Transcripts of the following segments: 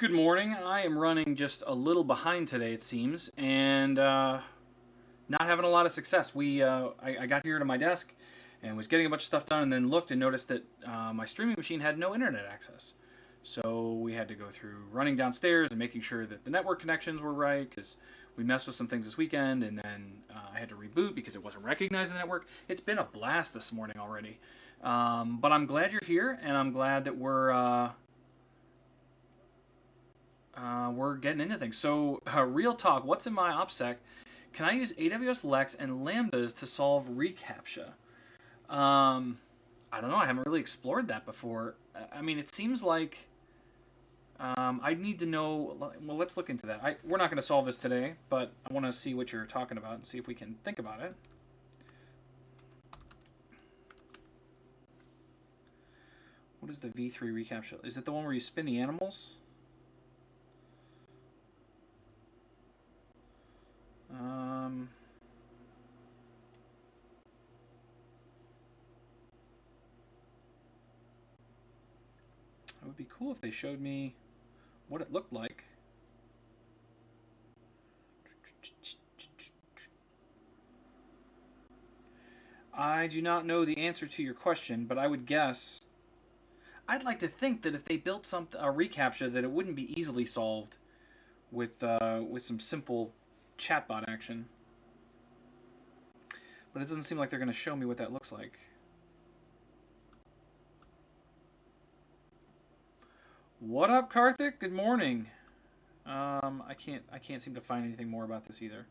Good morning. I am running just a little behind today, it seems, and not having a lot of success. I got here to my desk and was getting a bunch of stuff done, and then looked and noticed that my streaming machine had no internet access. So we had to go through running downstairs and making sure that the network connections were right, because we messed with some things this weekend, and then I had to reboot because it wasn't recognizing the network. It's been a blast this morning already. But I'm glad you're here, and I'm glad that we're getting into things. So, real talk, what's in my OPSEC? Can I use AWS Lex and Lambdas to solve reCAPTCHA? I don't know. I haven't really explored that before. I mean, it seems like I need to know. Well, let's look into that. We're not going to solve this today, but I want to see what you're talking about and see if we can think about it. What is the V3 reCAPTCHA? Is it the one where you spin the animals? It would be cool if they showed me what it looked like. I do not know the answer to your question, but I would guess. I'd like to think that if they built a reCAPTCHA, that it wouldn't be easily solved with some simple chatbot action. But it doesn't seem like they're going to show me what that looks like. What up, Karthik? Good morning. I can't seem to find anything more about this either.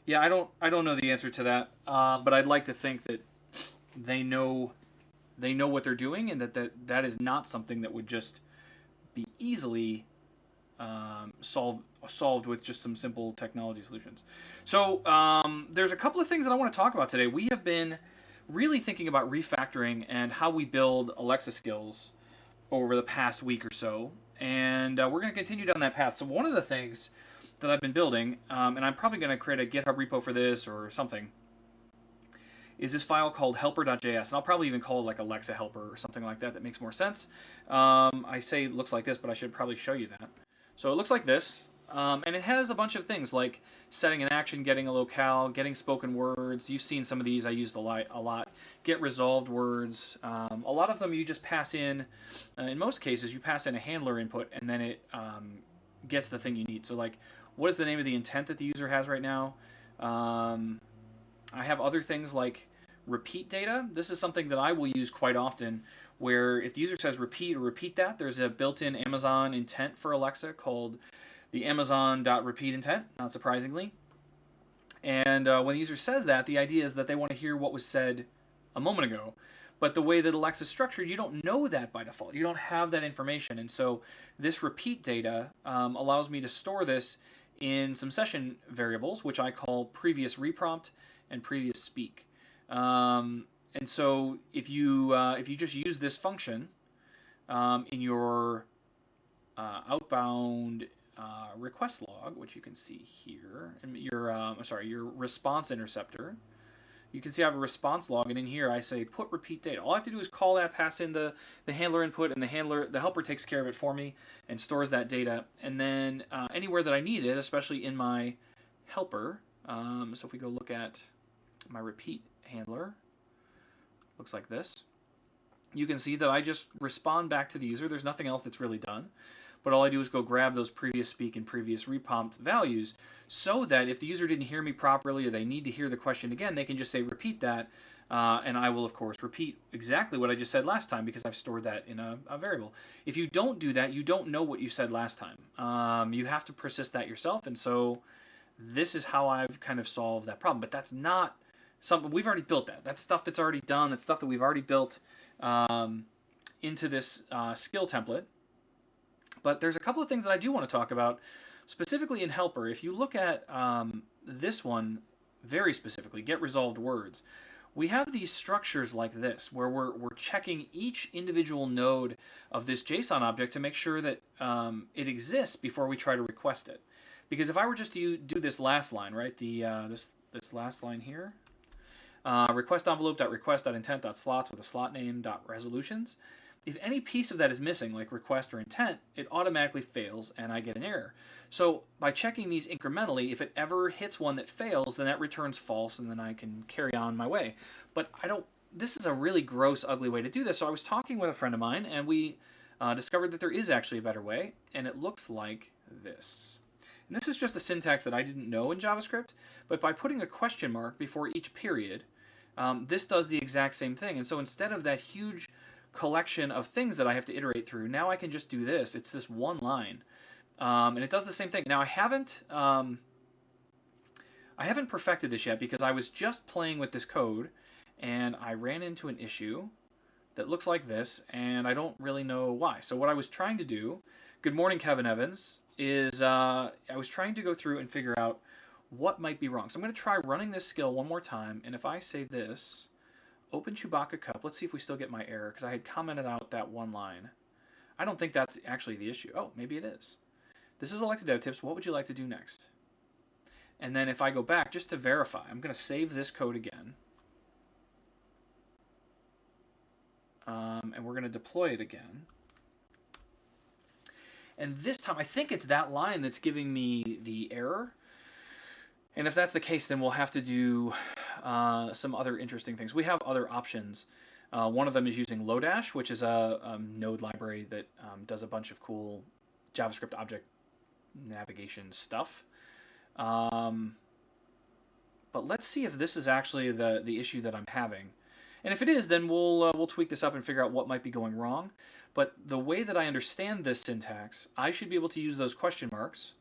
Yeah, I don't know the answer to that. But I'd like to think that they know what they're doing, and that is not something that would just be easily solved with just some simple technology solutions. So there's a couple of things that I want to talk about today. We have been really thinking about refactoring and how we build Alexa skills over the past week or so, and we're going to continue down that path. So one of the things that I've been building, and I'm probably going to create a GitHub repo for this or something, is this file called helper.js, and I'll probably even call it like Alexa helper or something like that. That makes more sense. I say it looks like this, but I should probably show you that. So it looks like this, and it has a bunch of things like setting an action, getting a locale, getting spoken words. You've seen some of these I used a lot. Get resolved words. A lot of them you just pass in most cases, you pass in a handler input, and then it gets the thing you need. So like, what is the name of the intent that the user has right now? I have other things like repeat data. This is something that I will use quite often, where if the user says repeat or repeat that, there's a built-in Amazon intent for Alexa called the Amazon.repeat intent, not surprisingly. And when the user says that, the idea is that they want to hear what was said a moment ago. But the way that Alexa's structured, you don't know that by default. You don't have that information. And so this repeat data allows me to store this in some session variables, which I call previous reprompt and previous speak. And so if you just use this function in your outbound request log, which you can see here, and your response interceptor, you can see I have a response log, and in here I say put repeat data. All I have to do is call that, pass in the handler input, and the helper takes care of it for me and stores that data. And then anywhere that I need it, especially in my helper, so if we go look at my repeat handler, looks like this. You can see that I just respond back to the user. There's nothing else that's really done. But all I do is go grab those previous speak and previous reprompt values, so that if the user didn't hear me properly or they need to hear the question again, they can just say repeat that, and I will, of course, repeat exactly what I just said last time because I've stored that in a variable. If you don't do that, you don't know what you said last time. You have to persist that yourself, and so this is how I've kind of solved that problem. But that's not something we've already built. That's stuff that's already done. That's stuff that we've already built into this skill template. But there's a couple of things that I do want to talk about, specifically in helper. If you look at this one very specifically, get resolved words, we have these structures like this, where we're checking each individual node of this JSON object to make sure that it exists before we try to request it. Because if I were just to do this last line, right, this last line here, request envelope.request.intent.slots with a slot name .resolutions, if any piece of that is missing, like request or intent, it automatically fails and I get an error. So by checking these incrementally, if it ever hits one that fails, then that returns false and then I can carry on my way. But this is a really gross, ugly way to do this. So I was talking with a friend of mine and we discovered that there is actually a better way, and it looks like this. And this is just a syntax that I didn't know in JavaScript, but by putting a question mark before each period, this does the exact same thing. And so instead of that huge collection of things that I have to iterate through, now I can just do this. It's this one line. And it does the same thing. Now I haven't perfected this yet because I was just playing with this code and I ran into an issue that looks like this, and I don't really know why. So what I was trying to do, good morning Kevin Evans, is I was trying to go through and figure out what might be wrong. So I'm going to try running this skill one more time, and if I say this, open Chewbacca cup, let's see if we still get my error, because I had commented out that one line. I don't think that's actually the issue. Oh, maybe it is. This is Alexa Dev Tips. What would you like to do next? And then if I go back, just to verify, I'm going to save this code again. And we're going to deploy it again. And this time, I think it's that line that's giving me the error. And if that's the case, then we'll have to do some other interesting things. We have other options. One of them is using Lodash, which is a node library that does a bunch of cool JavaScript object navigation stuff. But let's see if this is actually the issue that I'm having. And if it is, then we'll tweak this up and figure out what might be going wrong. But the way that I understand this syntax, I should be able to use those question marks.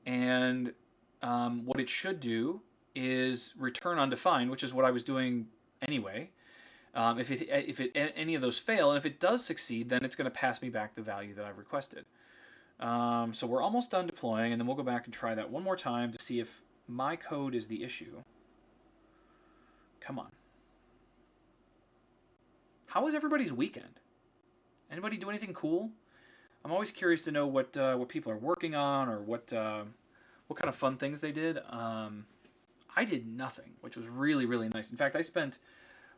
And what it should do is return undefined, which is what I was doing anyway. If any of those fail, and if it does succeed, then it's going to pass me back the value that I've requested. So we're almost done deploying, and then we'll go back and try that one more time to see if my code is the issue. Come on. How was everybody's weekend? Anybody do anything cool? I'm always curious to know what people are working on or what kind of fun things they did. I did nothing, which was really, really nice. In fact, I spent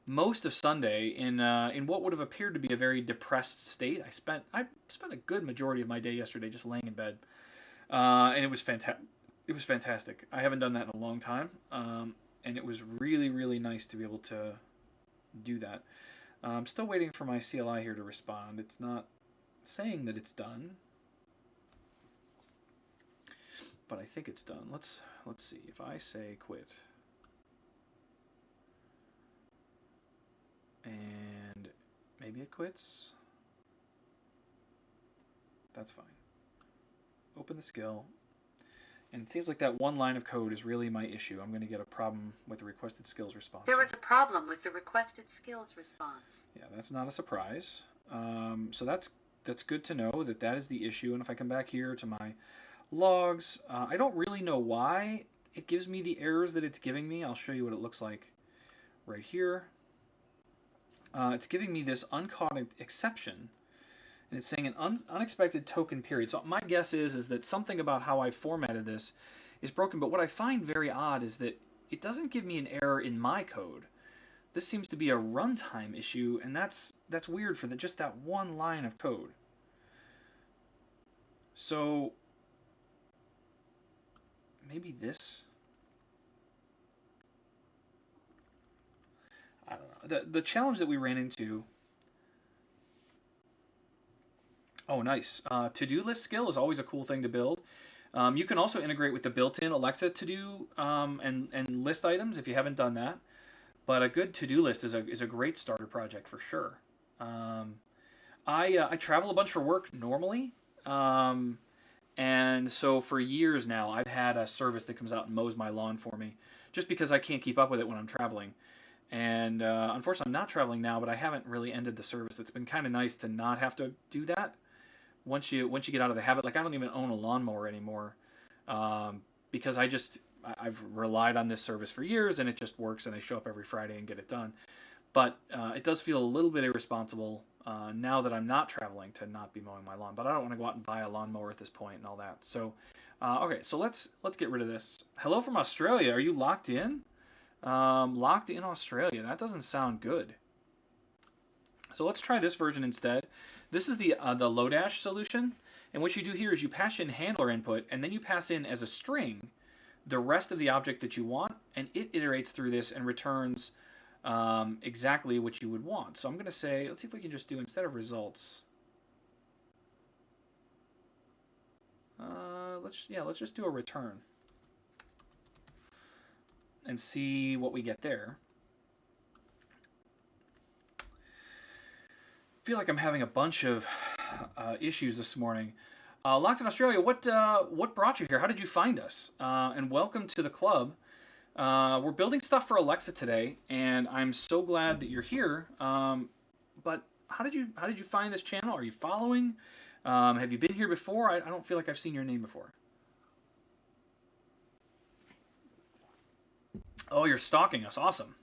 most of Sunday in what would have appeared to be a very depressed state. I spent a good majority of my day yesterday just laying in bed, and it was fantastic. It was fantastic. I haven't done that in a long time, and it was really, really nice to be able to do that. I'm still waiting for my CLI here to respond. It's not saying that it's done, but I think it's done. Let's see. If I say quit, and maybe it quits. That's fine. Open the skill. And it seems like that one line of code is really my issue. I'm going to get a problem with the requested skills response. There was a problem with the requested skills response. Yeah, that's not a surprise. So that's good to know that is the issue. And if I come back here to my logs, I don't really know why it gives me the errors that it's giving me. I'll show you what it looks like right here. It's giving me this uncaught exception. And it's saying an unexpected token period. So my guess is that something about how I formatted this is broken. But what I find very odd is that it doesn't give me an error in my code. This seems to be a runtime issue, and that's weird for just that one line of code. So maybe this. I don't know. The challenge that we ran into. Oh, nice. To-do list skill is always a cool thing to build. You can also integrate with the built-in Alexa to-do and list items if you haven't done that. But a good to-do list is a great starter project for sure. I travel a bunch for work normally. And so for years now, I've had a service that comes out and mows my lawn for me just because I can't keep up with it when I'm traveling. And unfortunately, I'm not traveling now, but I haven't really ended the service. It's been kind of nice to not have to do that. Once you get out of the habit, like I don't even own a lawnmower anymore, because I've relied on this service for years and it just works and I show up every Friday and get it done. But it does feel a little bit irresponsible now that I'm not traveling to not be mowing my lawn. But I don't want to go out and buy a lawnmower at this point and all that. So okay, so let's get rid of this. Hello from Australia. Are you locked in? Locked in Australia. That doesn't sound good. So let's try this version instead. This is the Lodash solution. And what you do here is you pass in handler input, and then you pass in as a string the rest of the object that you want, and it iterates through this and returns exactly what you would want. So I'm going to say, let's see if we can just do, instead of results, let's just do a return and see what we get there. I feel like I'm having a bunch of issues this morning. Locked in Australia, what brought you here? How did you find us? And welcome to the club. We're building stuff for Alexa today, and I'm so glad that you're here. But how did you find this channel? Are you following? Have you been here before? I don't feel like I've seen your name before. Oh, you're stalking us. Awesome.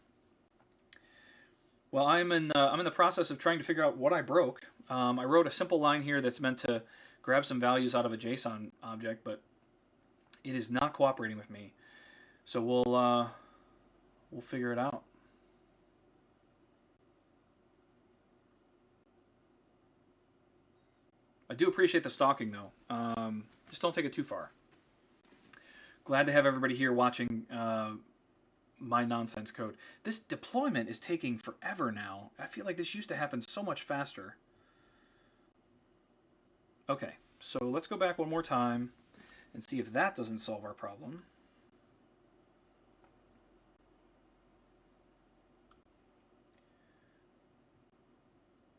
Well, I'm in the process of trying to figure out what I broke. I wrote a simple line here that's meant to grab some values out of a JSON object, but it is not cooperating with me. So we'll figure it out. I do appreciate the stalking, though. Just don't take it too far. Glad to have everybody here watching my nonsense code. This deployment is taking forever now. I feel like this used to happen so much faster. Okay, so let's go back one more time and see if that doesn't solve our problem.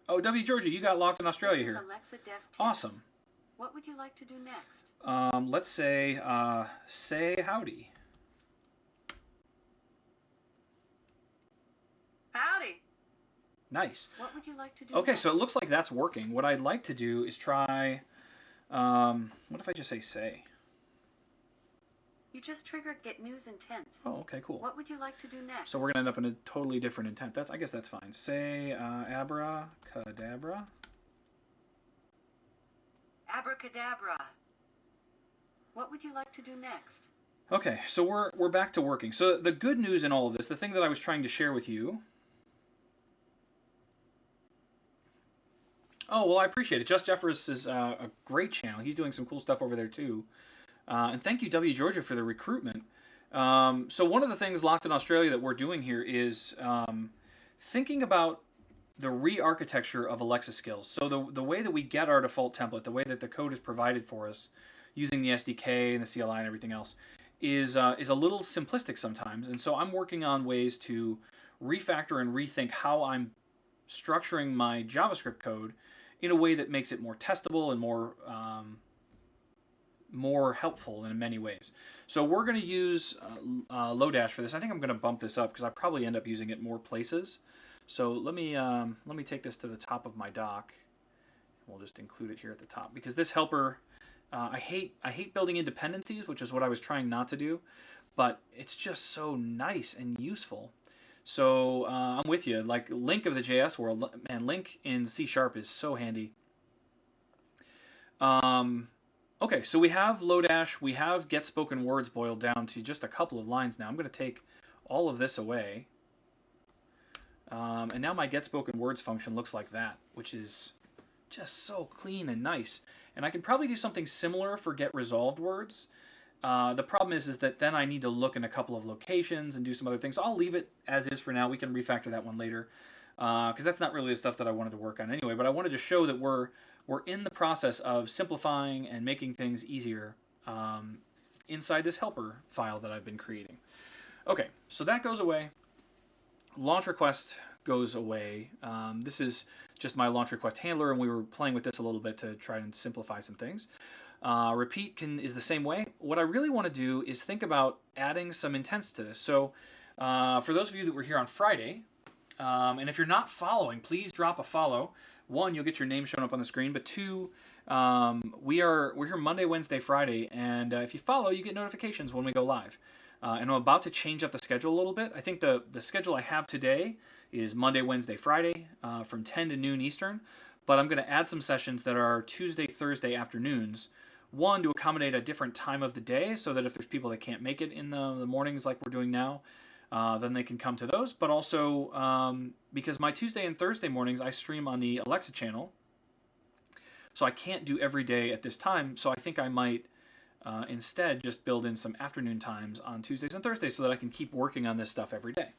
Oh, W. Georgia, you got locked in Australia here. Alexa Dev Tips. Awesome. What would you like to do next? Let's say howdy. Howdy. Nice. What would you like to do Okay, next? so it looks like that's working. What I'd like to do is try, what if I just say? You just triggered Get News Intent. Oh, okay, cool. What would you like to do next? So we're gonna end up in a totally different intent. I guess that's fine. Say abracadabra. Abracadabra. What would you like to do next? Okay, so we're back to working. So the good news in all of this, the thing that I was trying to share with you. Oh, well, I appreciate it. Just Jeffers is a great channel. He's doing some cool stuff over there, too. And thank you, W. Georgia, for the recruitment. So one of the things locked in Australia that we're doing here is thinking about the re-architecture of Alexa skills. So the way that we get our default template, the way that the code is provided for us, using the SDK and the CLI and everything else, is a little simplistic sometimes. And so I'm working on ways to refactor and rethink how I'm structuring my JavaScript code in a way that makes it more testable and more helpful in many ways. So we're going to use Lodash for this. I think I'm going to bump this up because I probably end up using it more places. So let me take this to the top of my doc. We'll just include it here at the top because this helper, I hate building in dependencies, which is what I was trying not to do, but it's just so nice and useful. So I'm with you. Like Link of the JS world, man, Link in C# is so handy. Okay, so we have Lodash, we have Get Spoken Words boiled down to just a couple of lines now. I'm going to take all of this away. And now my Get Spoken Words function looks like that, which is just so clean and nice. And I can probably do something similar for Get Resolved Words. The problem is that then I need to look in a couple of locations and do some other things. So I'll leave it as is for now. We can refactor that one later because that's not really the stuff that I wanted to work on anyway. But I wanted to show that we're in the process of simplifying and making things easier inside this helper file that I've been creating. Okay, so that goes away. Launch request goes away. This is just my launch request handler, and we were playing with this a little bit to try and simplify some things. Repeat is the same way. What I really want to do is think about adding some intents to this. So for those of you that were here on Friday, and if you're not following, please drop a follow. One, you'll get your name shown up on the screen, but two, we're here Monday, Wednesday, Friday, and if you follow, you get notifications when we go live. And I'm about to change up the schedule a little bit. I think the schedule I have today is Monday, Wednesday, Friday from 10 to noon Eastern, but I'm going to add some sessions that are Tuesday, Thursday afternoons. One, to accommodate a different time of the day so that if there's people that can't make it in the mornings like we're doing now, then they can come to those. But also, because my Tuesday and Thursday mornings I stream on the Alexa channel, so I can't do every day at this time. So I think I might instead just build in some afternoon times on Tuesdays and Thursdays so that I can keep working on this stuff every day.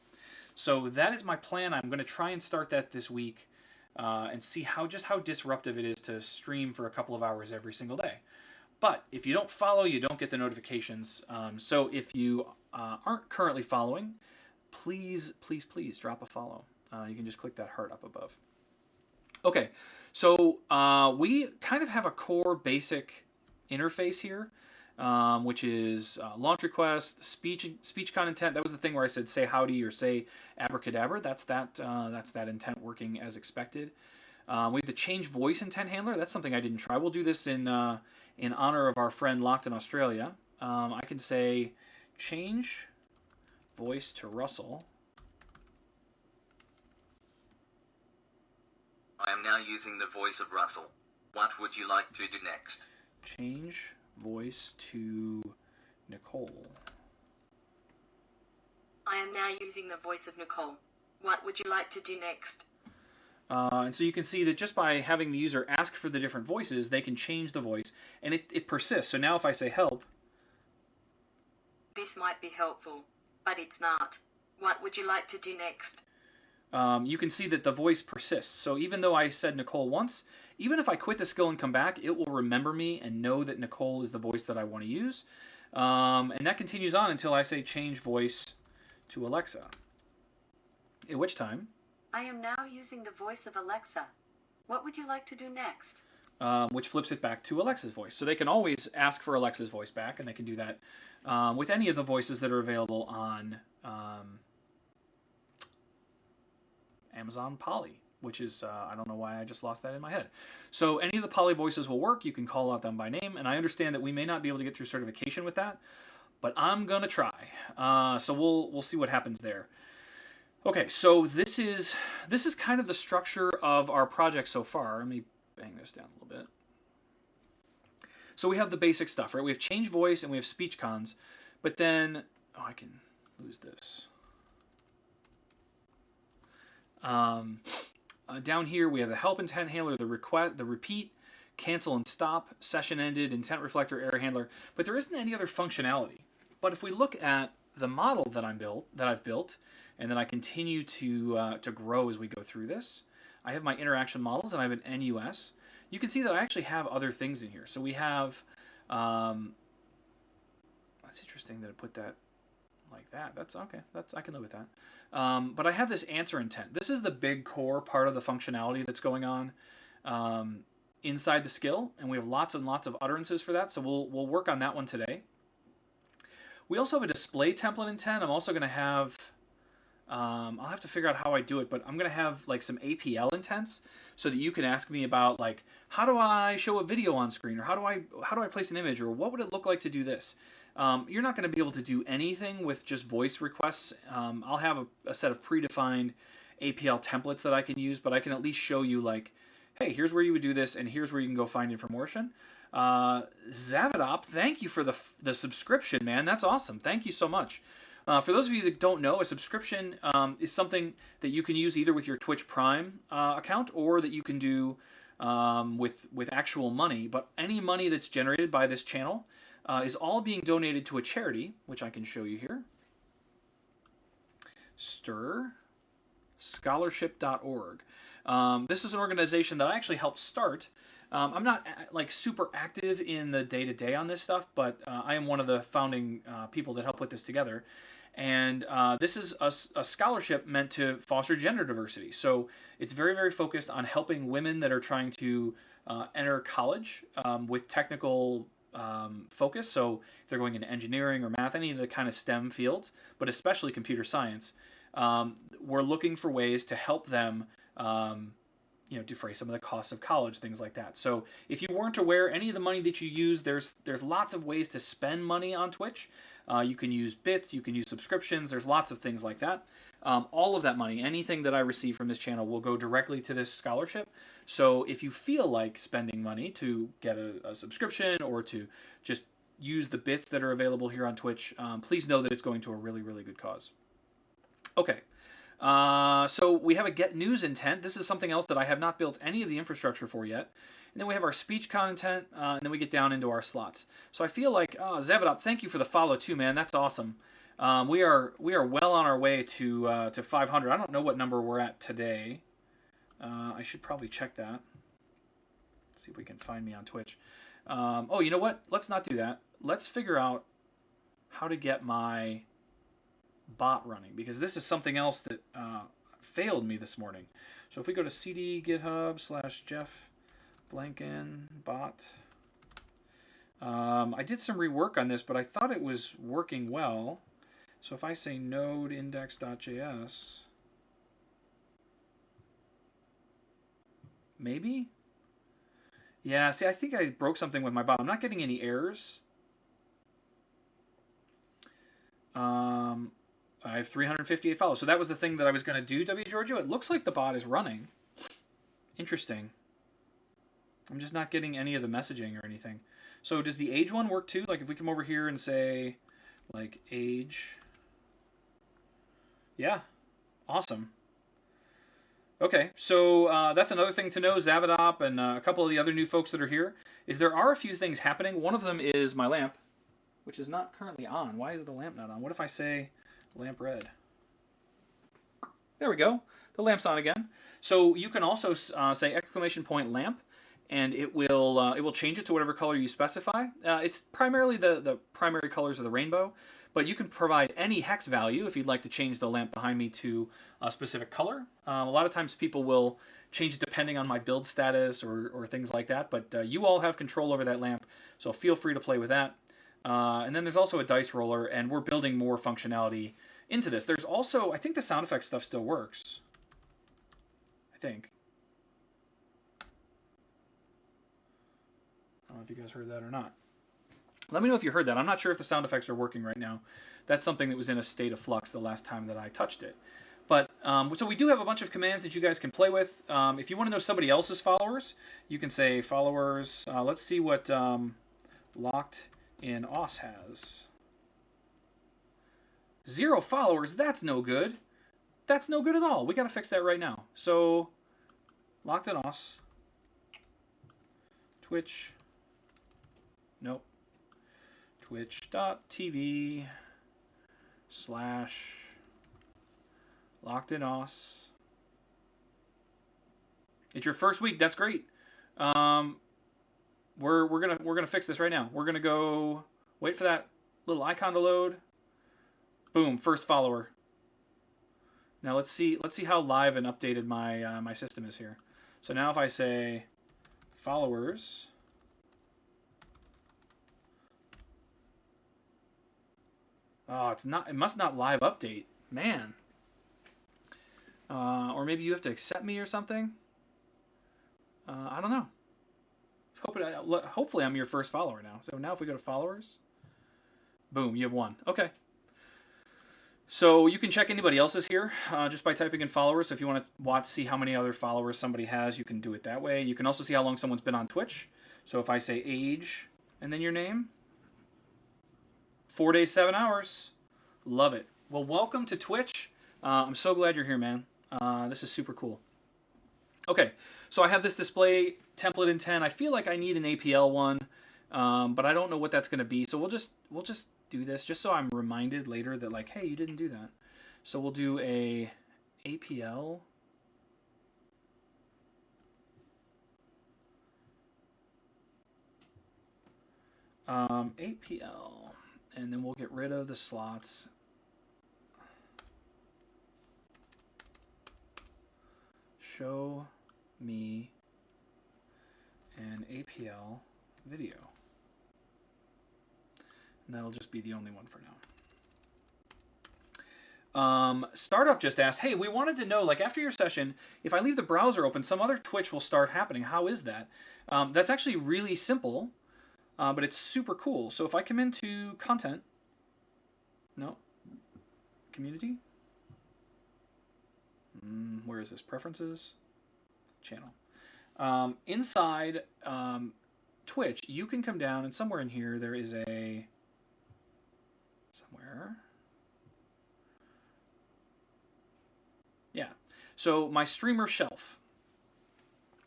So that is my plan. I'm going to try and start that this week and see how disruptive it is to stream for a couple of hours every single day. But if you don't follow, you don't get the notifications. So if you aren't currently following, please drop a follow. You can just click that heart up above. Okay, so we kind of have a core basic interface here, which is launch request, speech content. That was the thing where I said say howdy or say abracadabra. That's that intent working as expected. We have the change voice intent handler. That's something I didn't try. We'll do this in honor of our friend locked in Australia. I can say change voice to Russell. I am now using the voice of Russell. What would you like to do next? Change voice to Nicole. I am now using the voice of Nicole. What would you like to do next? And so you can see that just by having the user ask for the different voices, they can change the voice, and it persists. So now if I say help. This might be helpful, but it's not. What would you like to do next? You can see that the voice persists. So even though I said Nicole once, even if I quit the skill and come back, it will remember me and know that Nicole is the voice that I want to use. And that continues on until I say change voice to Alexa. At which time... I am now using the voice of Alexa. What would you like to do next? Which flips it back to Alexa's voice. So they can always ask for Alexa's voice back, and they can do that with any of the voices that are available on Amazon Polly, which is, I don't know why I just lost that in my head. So any of the Polly voices will work. You can call out them by name, and I understand that we may not be able to get through certification with that, but I'm going to try. So we'll see what happens there. Okay, so this is kind of the structure of our project so far. Let me bang this down a little bit. So we have the basic stuff, right? We have change voice and we have speech cons, but then, oh, I can lose this. Down here we have the help intent handler, the request, the repeat, cancel and stop, session ended, intent reflector, error handler, but there isn't any other functionality. But if we look at the model that I've built, and then I continue to grow as we go through this. I have my interaction models, and I have an NUS. You can see that I actually have other things in here. So we have, that's interesting that I put that like that. That's okay. I can live with that. But I have this answer intent. This is the big core part of the functionality that's going on inside the skill, and we have lots and lots of utterances for that. So we'll work on that one today. We also have a display template intent. I'm also going to have, I'll have to figure out how I do it, but I'm going to have like some APL intents so that you can ask me about like, how do I show a video on screen, or how do I place an image, or what would it look like to do this? You're not going to be able to do anything with just voice requests. I'll have a set of predefined APL templates that I can use, but I can at least show you like, hey, here's where you would do this, and here's where you can go find information. Zavidop, thank you for the subscription, man. That's awesome. Thank you so much. For those of you that don't know, a subscription is something that you can use either with your Twitch Prime account, or that you can do with actual money. But any money that's generated by this channel is all being donated to a charity, which I can show you here. STIR scholarship.org. This is an organization that I actually helped start. I'm not like super active in the day-to-day on this stuff, but I am one of the founding people that helped put this together. And this is a scholarship meant to foster gender diversity. So it's very, very focused on helping women that are trying to enter college with technical focus. So if they're going into engineering or math, any of the kind of STEM fields, but especially computer science, we're looking for ways to help them defray some of the costs of college, things like that. So if you weren't aware, any of the money that you use, there's lots of ways to spend money on Twitch. You can use bits, you can use subscriptions, there's lots of things like that. All of that money, anything that I receive from this channel will go directly to this scholarship. So if you feel like spending money to get a subscription or to just use the bits that are available here on Twitch, please know that it's going to a really, really good cause. Okay. So we have a get news intent. This is something else that I have not built any of the infrastructure for yet. And then we have our speech content, and then we get down into our slots. So I feel like, Zavidop, thank you for the follow too, man. That's awesome. We are well on our way to 500. I don't know what number we're at today. I should probably check that. See if we can find me on Twitch. Oh, you know what? Let's not do that. Let's figure out how to get my bot running, because this is something else that failed me this morning. So if we go to cd github / Jeff Blanken bot, I did some rework on this, but I thought it was working well. So if I say node index.js, maybe? Yeah, see, I think I broke something with my bot. I'm not getting any errors. I have 358 followers. So that was the thing that I was going to do, W. Giorgio. It looks like the bot is running. Interesting. I'm just not getting any of the messaging or anything. So does the age one work too? Like if we come over here and say, like, age. Yeah. Awesome. Okay, so that's another thing to know, Zavidop and a couple of the other new folks that are here, is there are a few things happening. One of them is my lamp, which is not currently on. Why is the lamp not on? What if I say lamp red? There we go. The lamp's on again. So you can also say exclamation point lamp, and it will change it to whatever color you specify. It's primarily the primary colors of the rainbow, but you can provide any hex value if you'd like to change the lamp behind me to a specific color. A lot of times people will change it depending on my build status or things like that, but you all have control over that lamp, so feel free to play with that. And then there's also a dice roller, and we're building more functionality into this. There's also, I think the sound effects stuff still works. I think. I don't know if you guys heard that or not. Let me know if you heard that. I'm not sure if the sound effects are working right now. That's something that was in a state of flux the last time that I touched it. But so we do have a bunch of commands that you guys can play with. If you want to know somebody else's followers, you can say followers. Let's see what locked in OS has. 0 followers. That's no good. That's no good at all. We got to fix that right now. So locked in OS. Twitch. Nope. Twitch.tv / locked in OS. It's your first week. That's great. We're gonna fix this right now. We're gonna go wait for that little icon to load. Boom, first follower. Now let's see how live and updated my my system is here. So now if I say followers, oh, it's not. It must not live update, man. Or maybe you have to accept me or something. I don't know. Hopefully I'm your first follower now. So now if we go to followers, boom, you have 1. Okay. So you can check anybody else's here just by typing in followers. So if you want to see how many other followers somebody has, you can do it that way. You can also see how long someone's been on Twitch. So if I say age and then your name, 4 days, 7 hours. Love it. Well, welcome to Twitch. I'm so glad you're here, man. This is super cool. Okay, so I have this display template in 10. I feel like I need an APL one, but I don't know what that's going to be. So we'll just do this just so I'm reminded later that, like, hey, you didn't do that. So we'll do a APL. APL, and then we'll get rid of the slots. Show me an APL video. And that'll just be the only one for now. Startup just asked, hey, we wanted to know, like, after your session, if I leave the browser open, some other Twitch will start happening. How is that? That's actually really simple, but it's super cool. So if I come into content, no, community, where is this? Preferences, channel. Inside Twitch, you can come down, and somewhere in here there is somewhere. So my streamer shelf,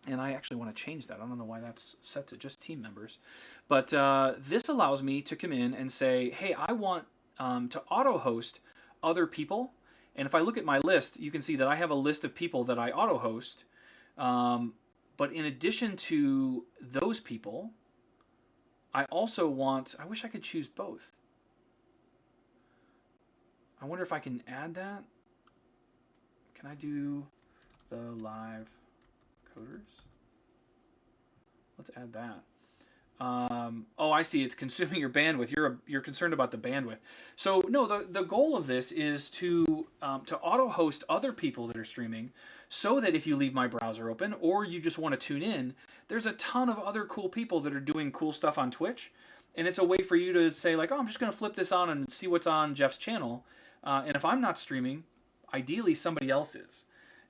and I actually want to change that. I don't know why that's set to just team members. But this allows me to come in and say, hey, I want to auto-host other people. And if I look at my list, you can see that I have a list of people that I auto-host. But in addition to those people, I also want, I wish I could choose both. I wonder if I can add that. Can I do the live coders? Let's add that. Oh, I see. It's consuming your bandwidth. You're concerned about the bandwidth. So no, the goal of this is to auto-host other people that are streaming, so that if you leave my browser open or you just want to tune in, there's a ton of other cool people that are doing cool stuff on Twitch, and it's a way for you to say like, oh, I'm just going to flip this on and see what's on Jeff's channel, and if I'm not streaming, ideally somebody else is,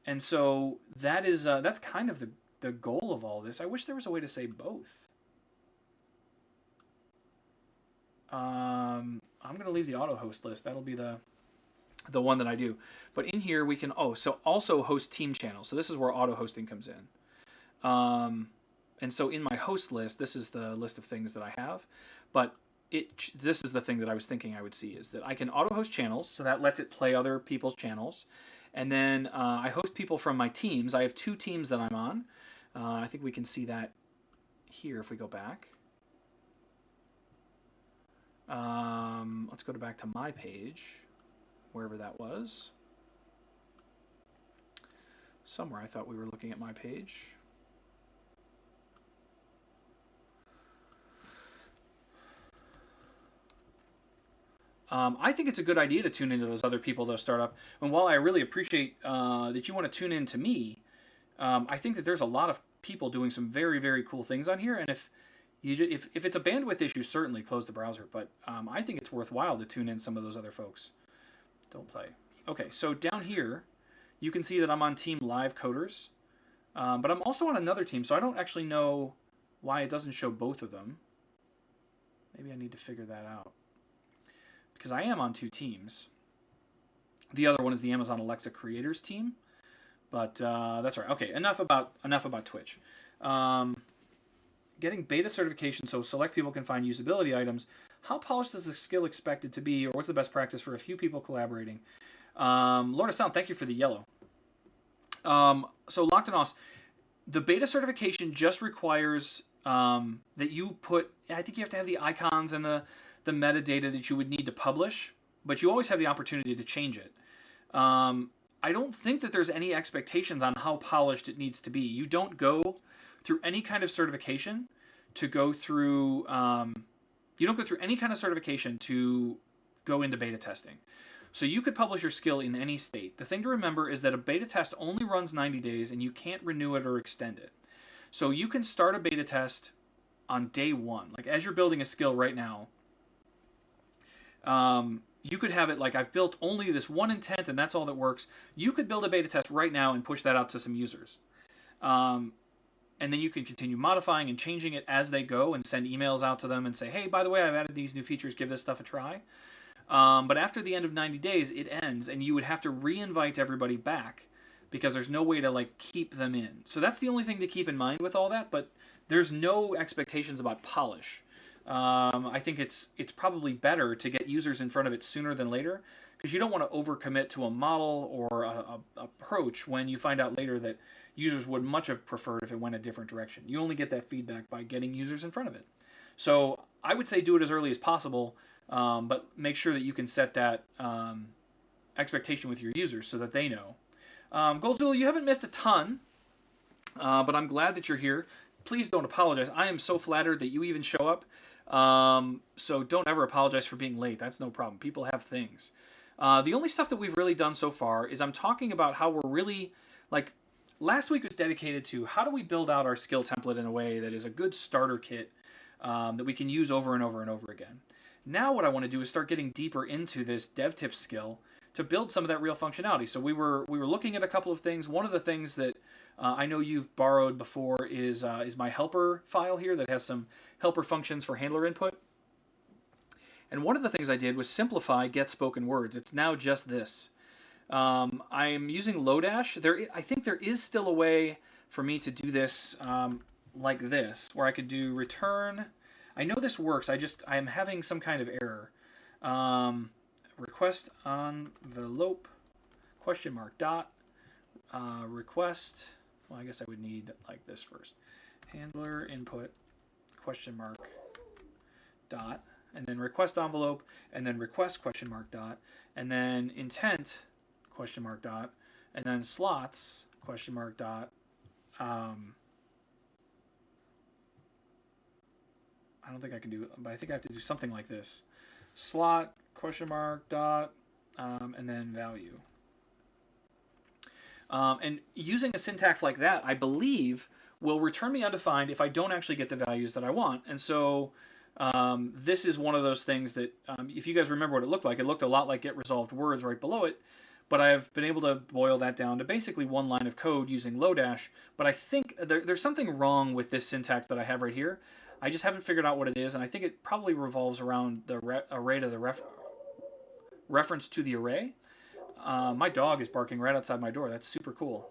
and so that is that's kind of the goal of all this. I wish there was a way to say both. I'm going to leave the auto host list. That'll be the one that I do. But in here we can so also host team channels. So this is where auto hosting comes in. And so in my host list, this is the list of things that I have. But this is the thing that I was thinking I would see, is that I can auto host channels, so that lets it play other people's channels. And then I host people from my teams. I have 2 teams that I'm on. I think we can see that here if we go back. Let's go back to my page, wherever that was. Somewhere I thought we were looking at my page. I think it's a good idea to tune into those other people, those startup. And while I really appreciate that you want to tune in to me, I think that there's a lot of people doing some very, very cool things on here. And if it's a bandwidth issue, certainly close the browser. But I think it's worthwhile to tune in some of those other folks. Don't play. Okay, so down here, you can see that I'm on Team Live Coders. But I'm also on another team, so I don't actually know why it doesn't show both of them. Maybe I need to figure that out, because I am on 2 teams. The other one is the Amazon Alexa Creators team. But that's right. Okay, enough about Twitch. Getting beta certification so select people can find usability items. How polished is the skill expected to be, or what's the best practice for a few people collaborating? Lord of Sound, thank you for the yellow. So Locked and Os, the beta certification just requires that you put, I think you have to have the icons and the metadata that you would need to publish, but you always have the opportunity to change it. I don't think that there's any expectations on how polished it needs to be. You don't go through any kind of certification to go through, you don't go through any kind of certification to go into beta testing. So you could publish your skill in any state. The thing to remember is that a beta test only runs 90 days and you can't renew it or extend it. So you can start a beta test on day 1. Like as you're building a skill right now, you could have it like, I've built only this one intent and that's all that works. You could build a beta test right now and push that out to some users. And then you can continue modifying and changing it as they go and send emails out to them and say, hey, by the way, I've added these new features, give this stuff a try. But after the end of 90 days, it ends and you would have to re-invite everybody back because there's no way to like keep them in. So that's the only thing to keep in mind with all that, but there's no expectations about polish. I think it's probably better to get users in front of it sooner than later, because you don't want to overcommit to a model or a approach when you find out later that users would much have preferred if it went a different direction. You only get that feedback by getting users in front of it. So I would say do it as early as possible, but make sure that you can set that expectation with your users so that they know. Goldzula, you haven't missed a ton, but I'm glad that you're here. Please don't apologize. I am so flattered that you even show up. So don't ever apologize for being late. That's no problem. People have things. The only stuff that we've really done so far is I'm talking about how we're really, like, last week was dedicated to how do we build out our skill template in a way that is a good starter kit that we can use over and over and over again. Now what I want to do is start getting deeper into this dev tips skill to build some of that real functionality. So we were looking at a couple of things. One of the things that I know you've borrowed before is my helper file here that has some helper functions for handler input. And one of the things I did was simplify get spoken words. It's now just this. I am using Lodash. I think there is still a way for me to do this like this, where I could do return. I know this works. I am having some kind of error. Request envelope question mark dot request. Well, I guess I would need like this first. Handler input question mark dot, and then request envelope, and then request question mark dot, and then intent question mark dot, and then slots question mark dot. I don't think I can do it, but I think I have to do something like this. Slot question mark dot, and then value. And using a syntax like that, I believe, will return me undefined if I don't actually get the values that I want. And so this is one of those things that, if you guys remember what it looked a lot like get resolved words right below it, but I've been able to boil that down to basically one line of code using Lodash. But I think there's something wrong with this syntax that I have right here. I just haven't figured out what it is, and I think it probably revolves around the array to the reference to the array. My dog is barking right outside my door. That's super cool.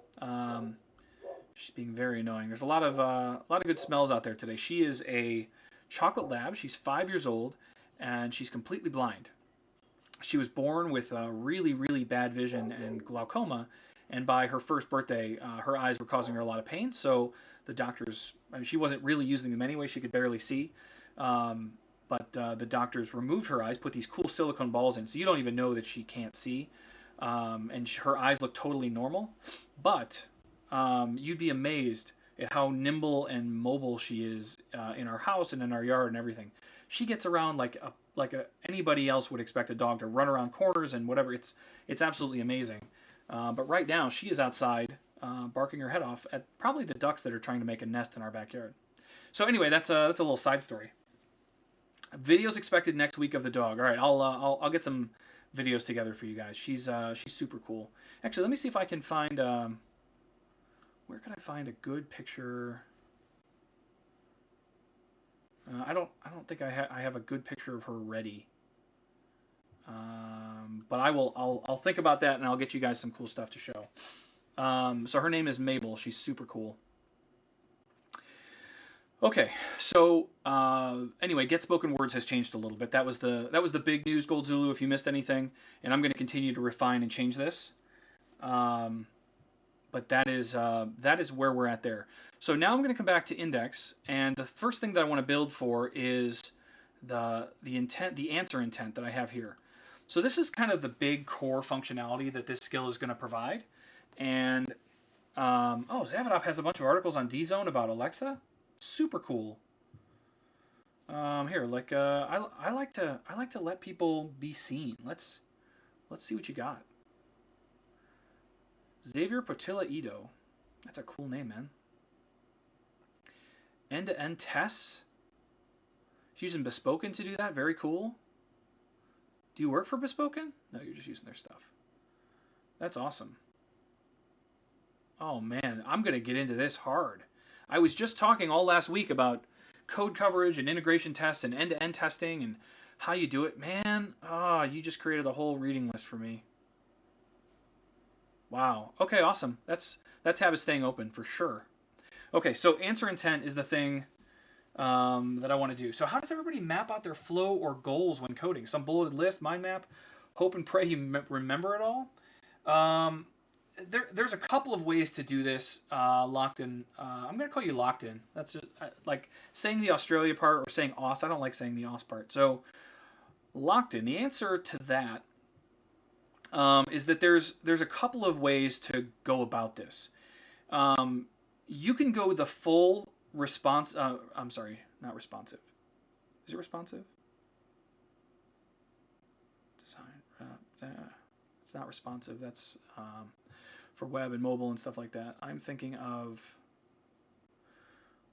She's being very annoying. There's a lot of good smells out there today. She is a chocolate lab. She's 5 years old, and she's completely blind. She was born with really, really bad vision and glaucoma, and by her first birthday, her eyes were causing her a lot of pain. So the doctors, she wasn't really using them anyway. She could barely see. But the doctors removed her eyes, put these cool silicone balls in, so you don't even know that she can't see. And her eyes look totally normal. But you'd be amazed at how nimble and mobile she is in our house and in our yard and everything. She gets around like anybody else would expect a dog to run around corners and whatever. It's absolutely amazing. But right now she is outside barking her head off at probably the ducks that are trying to make a nest in our backyard. So anyway, that's a little side story. Videos expected next week of the dog. All right, I'll get some videos together for you guys. She's super cool. Actually, let me see if I can find where can I find a good picture. I don't think I have a good picture of her ready. But I'll think about that, and I'll get you guys some cool stuff to show. So her name is Mabel. She's super cool. Okay, so anyway, Get Spoken Words has changed a little bit. That was the big news, Gold Zulu, if you missed anything. And I'm going to continue to refine and change this. But that is where we're at there. So now I'm going to come back to index, and the first thing that I want to build for is the answer intent that I have here. So this is kind of the big core functionality that this skill is going to provide. And Zavodop has a bunch of articles on dzone about Alexa. Super cool. Here, like I like to let people be seen. Let's see what you got. Xavier Portilla Edo. That's a cool name, man. End-to-end tests. He's using Bespoken to do that. Very cool. Do you work for Bespoken? No, you're just using their stuff. That's awesome. Oh man, I'm gonna get into this hard. I was just talking all last week about code coverage and integration tests and end-to-end testing and how you do it. Man, you just created a whole reading list for me. Wow. Okay, awesome. That tab is staying open for sure. Okay, so answer intent is the thing that I want to do. So how does everybody map out their flow or goals when coding? Some bulleted list, mind map, hope and pray you remember it all. There's a couple of ways to do this. Locked in. I'm going to call you locked in. That's just, like saying the Australia part or saying Aus. I don't like saying the Aus part. So locked in. The answer to that is that there's a couple of ways to go about this. You can go the full response. I'm sorry, not responsive. Is it responsive? Design. It's not responsive. That's for web and mobile and stuff like that. I'm thinking of.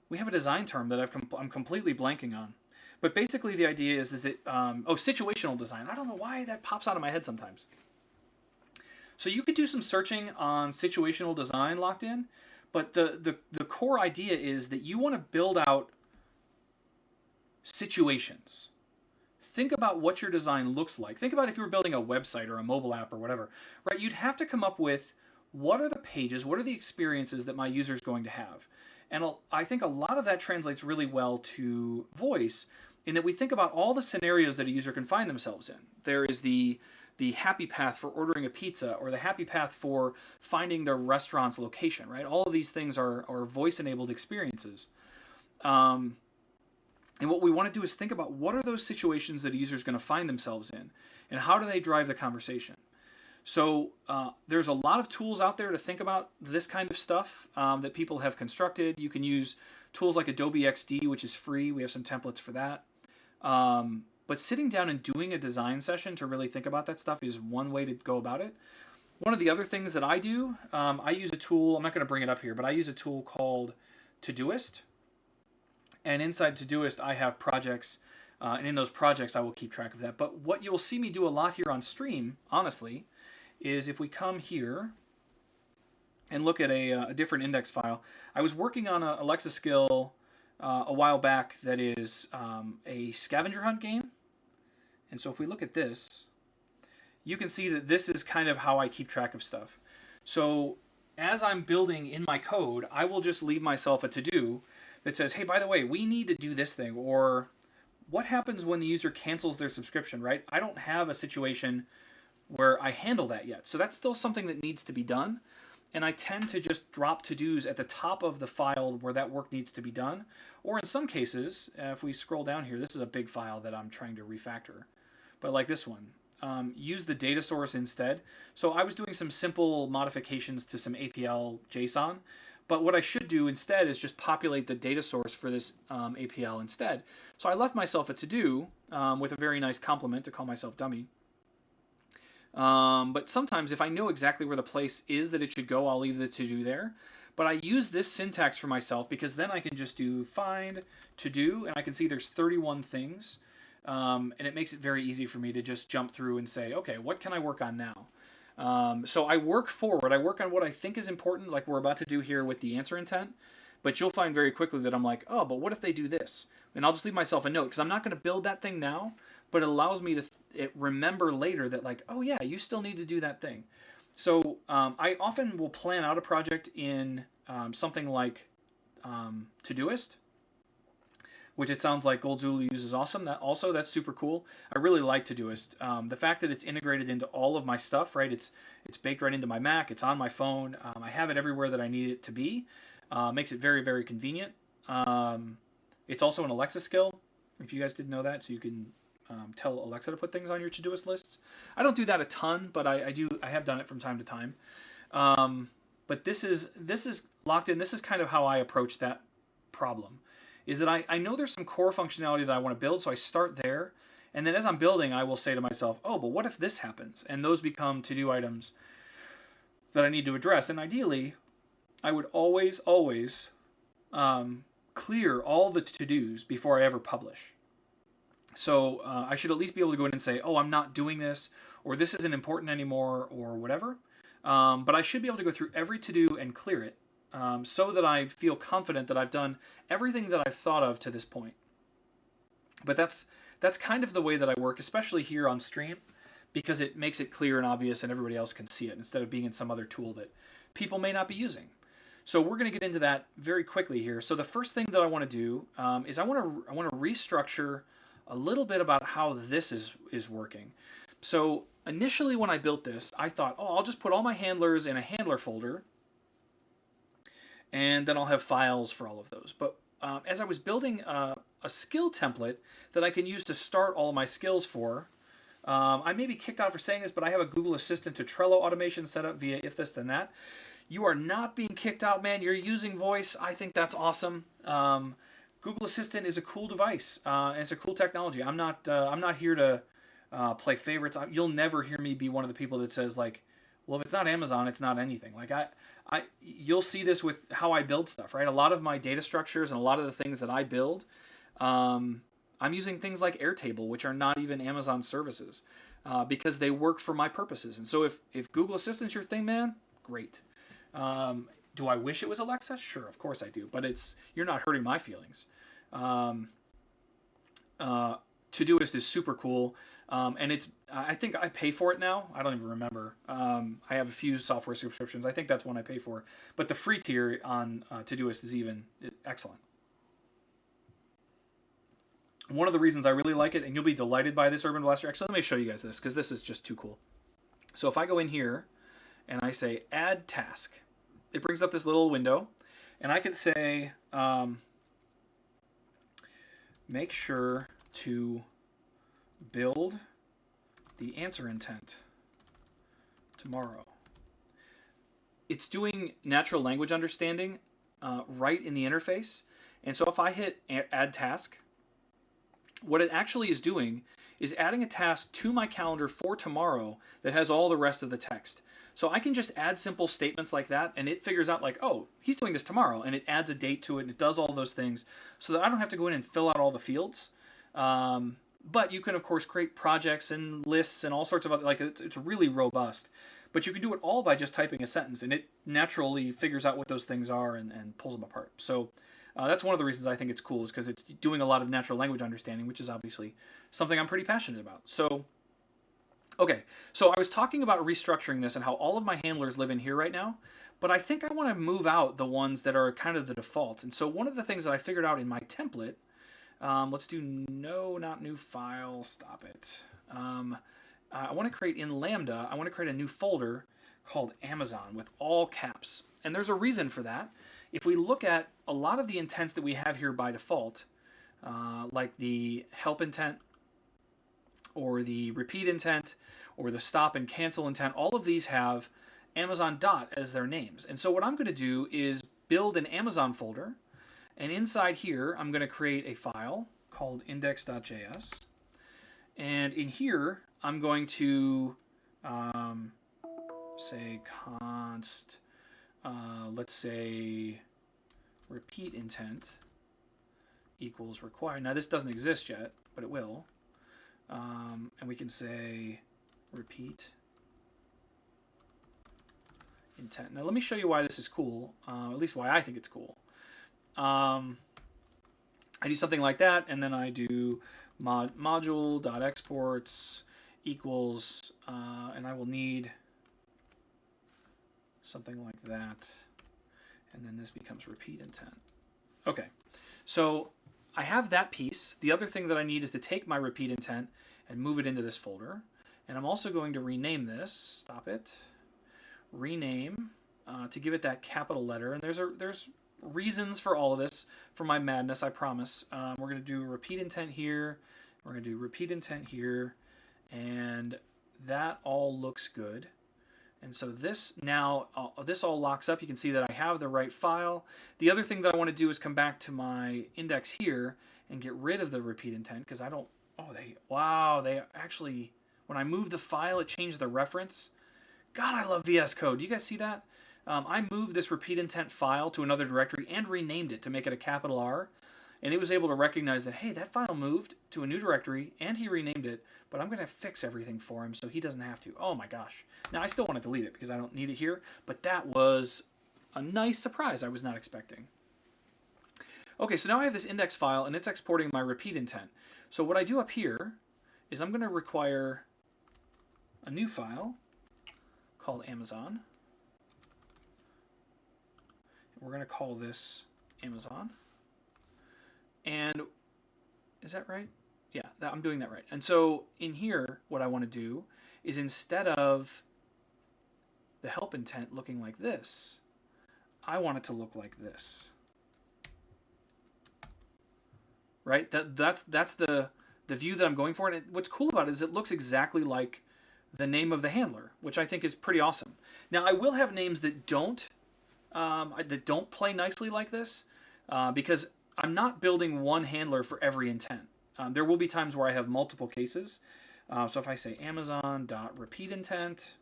We have a design term that I'm completely blanking on. But basically the idea is that situational design. I don't know why that pops out of my head sometimes. So you could do some searching on situational design locked in, but the core idea is that you want to build out situations. think about what your design looks like. Think about if you were building a website or a mobile app or whatever, right? You'd have to come up with what are the pages, what are the experiences that my user is going to have. And I think a lot of that translates really well to voice in that we think about all the scenarios that a user can find themselves in. There is the happy path for ordering a pizza or the happy path for finding their restaurant's location, right? All of these things are voice-enabled experiences. And what we want to do is think about what are those situations that a user is going to find themselves in and how do they drive the conversation. So there's a lot of tools out there to think about this kind of stuff that people have constructed. You can use tools like Adobe XD, which is free. We have some templates for that. But sitting down and doing a design session to really think about that stuff is one way to go about it. One of the other things that I do, I use a tool, I'm not going to bring it up here, but I use a tool called Todoist. And inside Todoist, I have projects, and in those projects, I will keep track of that. But what you'll see me do a lot here on stream, honestly, is if we come here and look at a different index file. I was working on a Alexa skill a while back that is a scavenger hunt game. And so if we look at this, you can see that this is kind of how I keep track of stuff. So as I'm building in my code, I will just leave myself a to-do that says, hey, by the way, we need to do this thing, or what happens when the user cancels their subscription, right? I don't have a situation where I handle that yet. So that's still something that needs to be done. And I tend to just drop to-dos at the top of the file where that work needs to be done. Or in some cases, if we scroll down here, this is a big file that I'm trying to refactor. But like this one, use the data source instead. So I was doing some simple modifications to some APL JSON. But what I should do instead is just populate the data source for this APL instead. So I left myself a to-do with a very nice compliment to call myself dummy. But sometimes if I know exactly where the place is that it should go, I'll leave the to-do there. But I use this syntax for myself because then I can just do find to-do, and I can see there's 31 things. And it makes it very easy for me to just jump through and say, okay, what can I work on now? So I work forward. I work on what I think is important, like we're about to do here with the answer intent. But you'll find very quickly that I'm like, oh, but what if they do this? And I'll just leave myself a note because I'm not going to build that thing now, but it allows me to remember later that like, oh yeah, you still need to do that thing. So I often will plan out a project in something like Todoist, which it sounds like Gold Zulu uses awesome. That's super cool. I really like Todoist. The fact that it's integrated into all of my stuff, right? It's baked right into my Mac. It's on my phone. I have it everywhere that I need it to be. Makes it very, very convenient. It's also an Alexa skill, if you guys didn't know that, so you can tell Alexa to put things on your Todoist lists. I don't do that a ton, but I have done it from time to time. But this is locked in. This is kind of how I approach that problem. Is that I know there's some core functionality that I want to build, so I start there. And then as I'm building, I will say to myself, oh, but what if this happens? And those become to-do items that I need to address. And ideally, I would always clear all the to-dos before I ever publish. So I should at least be able to go in and say, oh, I'm not doing this, or this isn't important anymore, or whatever. But I should be able to go through every to-do and clear it so that I feel confident that I've done everything that I've thought of to this point. But that's kind of the way that I work, especially here on stream, because it makes it clear and obvious and everybody else can see it instead of being in some other tool that people may not be using. So we're going to get into that very quickly here. So the first thing that I want to do is I want to restructure a little bit about how this is working. So initially when I built this, I thought, oh, I'll just put all my handlers in a handler folder, and then I'll have files for all of those. But as I was building a skill template that I can use to start all of my skills for, I may be kicked out for saying this, but I have a Google Assistant to Trello automation set up via if this then that. You are not being kicked out, man. You're using voice. I think that's awesome. Google Assistant is a cool device. And it's a cool technology. I'm not here to play favorites. You'll never hear me be one of the people that says like, well, if it's not Amazon, it's not anything. Like you'll see this with how I build stuff, right? A lot of my data structures and a lot of the things that I build, I'm using things like Airtable, which are not even Amazon services, because they work for my purposes. And so if Google Assistant's your thing, man, great. Do I wish it was Alexa? Sure, of course I do. But you're not hurting my feelings. Todoist is super cool, and I think I pay for it now. I don't even remember. I have a few software subscriptions. I think that's one I pay for, but the free tier on Todoist is even excellent. One of the reasons I really like it, and you'll be delighted by this, Urban Blaster. Actually, let me show you guys this because this is just too cool. So if I go in here and I say Add Task, it brings up this little window, and I can say make sure to build the answer intent tomorrow. It's doing natural language understanding right in the interface. And so if I hit add task, what it actually is doing is adding a task to my calendar for tomorrow that has all the rest of the text. So I can just add simple statements like that, and it figures out like, oh, he's doing this tomorrow, and it adds a date to it, and it does all those things so that I don't have to go in and fill out all the fields. But you can, of course, create projects and lists and all sorts of other, like it's really robust. But you can do it all by just typing a sentence, and it naturally figures out what those things are and pulls them apart. So that's one of the reasons I think it's cool, is because it's doing a lot of natural language understanding, which is obviously something I'm pretty passionate about. So, okay, so I was talking about restructuring this and how all of my handlers live in here right now, but I think I want to move out the ones that are kind of the defaults. And so one of the things that I figured out in my template, let's do no, not new file, stop it. I want to create in Lambda, I want to create a new folder called Amazon with all caps. And there's a reason for that. If we look at a lot of the intents that we have here by default, like the help intent or the repeat intent or the stop and cancel intent, all of these have Amazon dot as their names. And so what I'm going to do is build an Amazon folder, and inside here I'm going to create a file called index.js. And in here I'm going to say const, let's say repeat intent equals required. Now this doesn't exist yet, but it will. And we can say repeat intent. Now let me show you why this is cool, at least why I think it's cool. I do something like that, and then I do module.exports equals, and I will need something like that, and then this becomes repeat intent. Okay, so I have that piece. The other thing that I need is to take my repeat intent and move it into this folder, and I'm also going to rename this, stop it, rename, to give it that capital letter, and there's reasons for all of this, for my madness, I promise. We're going to do repeat intent here, we're going to do repeat intent here, and that all looks good. And so this now, this all locks up. You can see that I have the right file. The other thing that I want to do is come back to my index here and get rid of the repeat intent, because I don't, they actually, when I moved the file, it changed the reference. God, I love VS Code. Do you guys see that? I moved this repeat intent file to another directory and renamed it to make it a capital R. And it was able to recognize that, hey, that file moved to a new directory and he renamed it, but I'm going to fix everything for him so he doesn't have to. Oh my gosh. Now I still want to delete it because I don't need it here, but that was a nice surprise I was not expecting. Okay, so now I have this index file and it's exporting my repeat intent. So what I do up here is I'm going to require a new file called Amazon. We're going to call this Amazon. And is that right? Yeah, I'm doing that right. And so in here, what I want to do is, instead of the help intent looking like this, I want it to look like this. Right? That's the view that I'm going for. And what's cool about it is it looks exactly like the name of the handler, which I think is pretty awesome. Now I will have names that don't play nicely like this, because I'm not building one handler for every intent. There will be times where I have multiple cases. So if I say Amazon.repeat intent,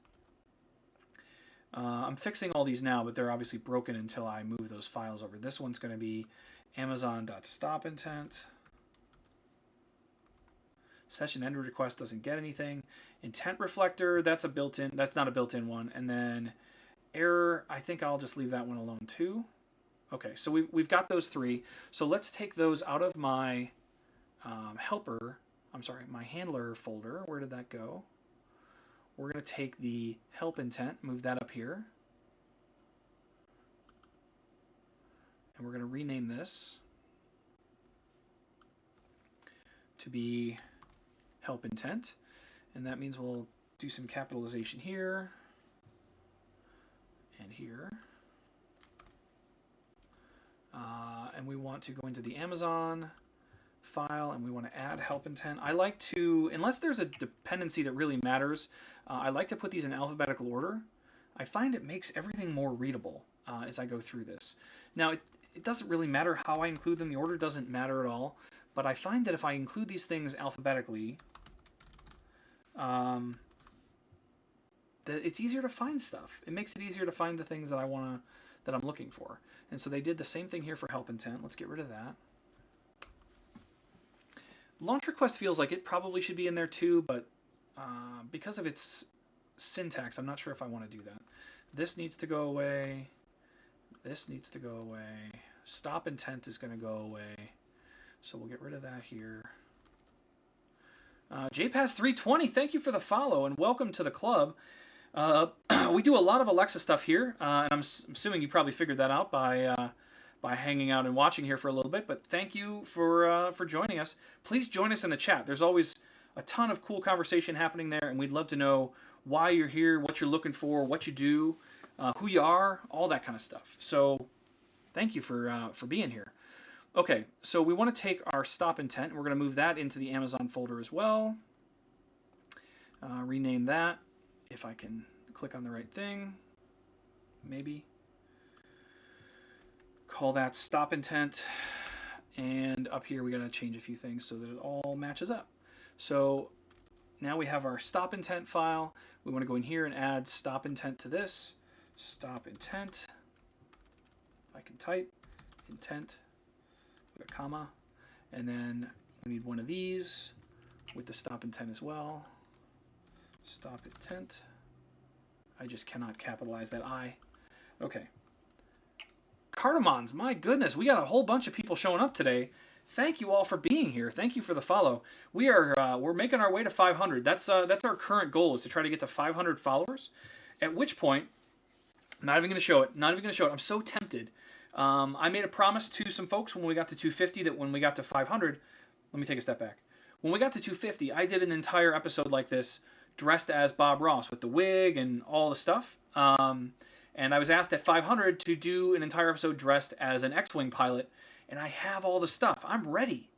I'm fixing all these now, but they're obviously broken until I move those files over. This one's going to be Amazon.stop intent. Session end request doesn't get anything. Intent reflector, that's not a built-in one. And then error, I think I'll just leave that one alone too. Okay, so we've got those three. So let's take those out of my helper. my handler folder. Where did that go? We're going to take the help intent, move that up here. And we're going to rename this to be help intent. And that means we'll do some capitalization here and here. And we want to go into the Amazon file and we want to add help intent. I like to, unless there's a dependency that really matters, I like to put these in alphabetical order. I find it makes everything more readable as I go through this. Now, it doesn't really matter how I include them. The order doesn't matter at all. But I find that if I include these things alphabetically, that it's easier to find stuff. It makes it easier to find the things that that I'm looking for. And so they did the same thing here for help intent. Let's get rid of that. Launch request feels like it probably should be in there too, but because of its syntax, I'm not sure if I want to do that. This needs to go away. This needs to go away. Stop intent is going to go away. So we'll get rid of that here. JPass320, thank you for the follow and welcome to the club. We do a lot of Alexa stuff here, and I'm assuming you probably figured that out by hanging out and watching here for a little bit. But thank you for joining us. Please join us in the chat. There's always a ton of cool conversation happening there, and we'd love to know why you're here, what you're looking for, what you do, who you are, all that kind of stuff. So thank you for being here. Okay, so we want to take our stop intent, and we're going to move that into the Amazon folder as well. Rename that, if I can click on the right thing, maybe. Call that stop intent, and up here we got to change a few things so that it all matches up. So now we have our stop intent file. We want to go in here and add stop intent to this. Stop intent, if I can type, intent, with a comma, and then we need one of these with the stop intent as well. Stop intent. I just cannot capitalize that I. Okay. Cardamons, my goodness, we got a whole bunch of people showing up today. Thank you all for being here. Thank you for the follow. We're making our way to 500. That's our current goal, is to try to get to 500 followers. At which point, I'm not even going to show it. Not even going to show it. I'm so tempted. I made a promise to some folks when we got to 250 that when we got to 500, let me take a step back. When we got to 250, I did an entire episode like this, dressed as Bob Ross with the wig and all the stuff. And I was asked at 500 to do an entire episode dressed as an X-Wing pilot, and I have all the stuff. I'm ready.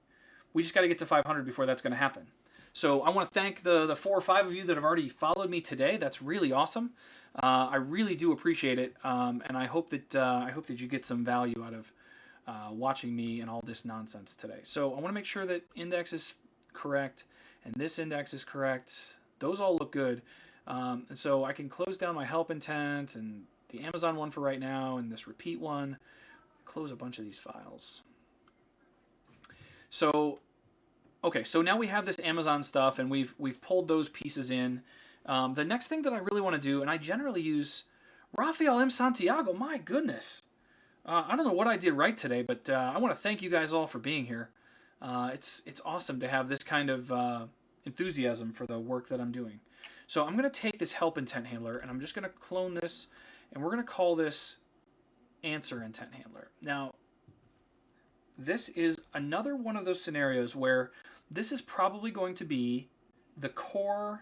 We just got to get to 500 before that's going to happen. So I want to thank the 4 or 5 of you that have already followed me today. That's really awesome. I really do appreciate it, and I hope that you get some value out of watching me and all this nonsense today. So I want to make sure that index is correct and this index is correct. Those all look good, and so I can close down my help intent and the Amazon one for right now, and this repeat one. Close a bunch of these files. So, okay, so now we have this Amazon stuff, and we've pulled those pieces in. The next thing that I really want to do, and I generally use Rafael M. Santiago. My goodness, I don't know what I did right today, but I want to thank you guys all for being here. It's awesome to have this kind of enthusiasm for the work that I'm doing. So I'm going to take this help intent handler, and I'm just going to clone this, and we're going to call this answer intent handler. Now, this is another one of those scenarios where this is probably going to be the core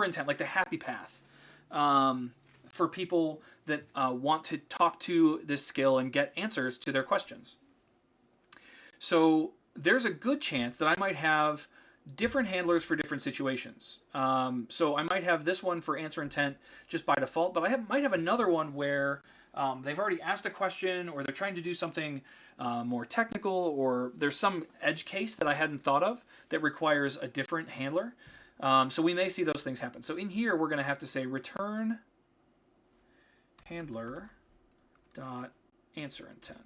intent, like the happy path, for people that want to talk to this skill and get answers to their questions. So there's a good chance that I might have different handlers for different situations. So I might have this one for answer intent just by default, but I might have another one where they've already asked a question, or they're trying to do something more technical, or there's some edge case that I hadn't thought of that requires a different handler. So we may see those things happen. So in here, we're going to have to say return handler dot answer intent.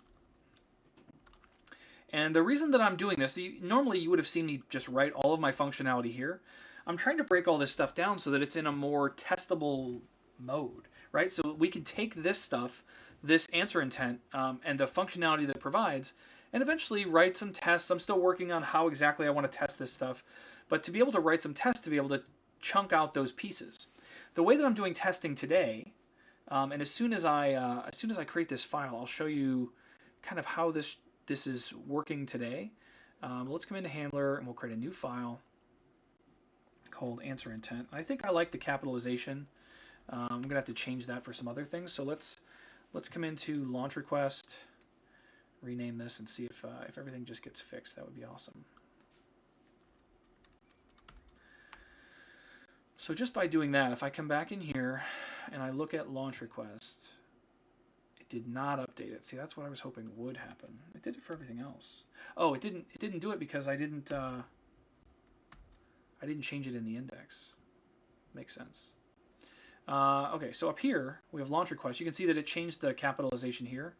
And the reason that I'm doing this, normally you would have seen me just write all of my functionality here. I'm trying to break all this stuff down so that it's in a more testable mode, right? So we can take this stuff, this answer intent, and the functionality that it provides, and eventually write some tests. I'm still working on how exactly I want to test this stuff, but to be able to write some tests to be able to chunk out those pieces. The way that I'm doing testing today, and as soon as I create this file, I'll show you kind of how this is working today. Let's come into Handler and we'll create a new file called answer intent. I think I like the capitalization. I'm gonna have to change that for some other things. So let's come into launch request, rename this, and see if everything just gets fixed. That would be awesome. So just by doing that, if I come back in here and I look at launch request, it did not update it. See, that's what I was hoping would happen. It did it for everything else. Oh, it didn't do it because I didn't change it in the index. Makes sense. Okay, so up here we have launch request. You can see that it changed the capitalization here,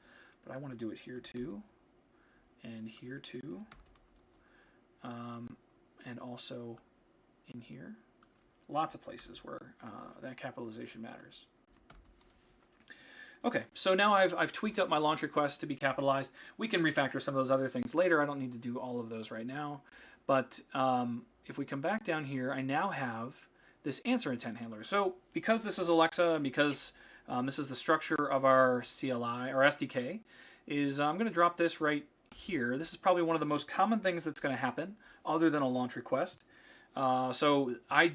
but I want to do it here too, and here too, and also in here. Lots of places where that capitalization matters. Okay, so now I've tweaked up my launch request to be capitalized. We can refactor some of those other things later. I don't need to do all of those right now. But if we come back down here, I now have this answer intent handler. So because this is Alexa and because this is the structure of our CLI or SDK, I'm going to drop this right here. This is probably one of the most common things that's going to happen other than a launch request. So I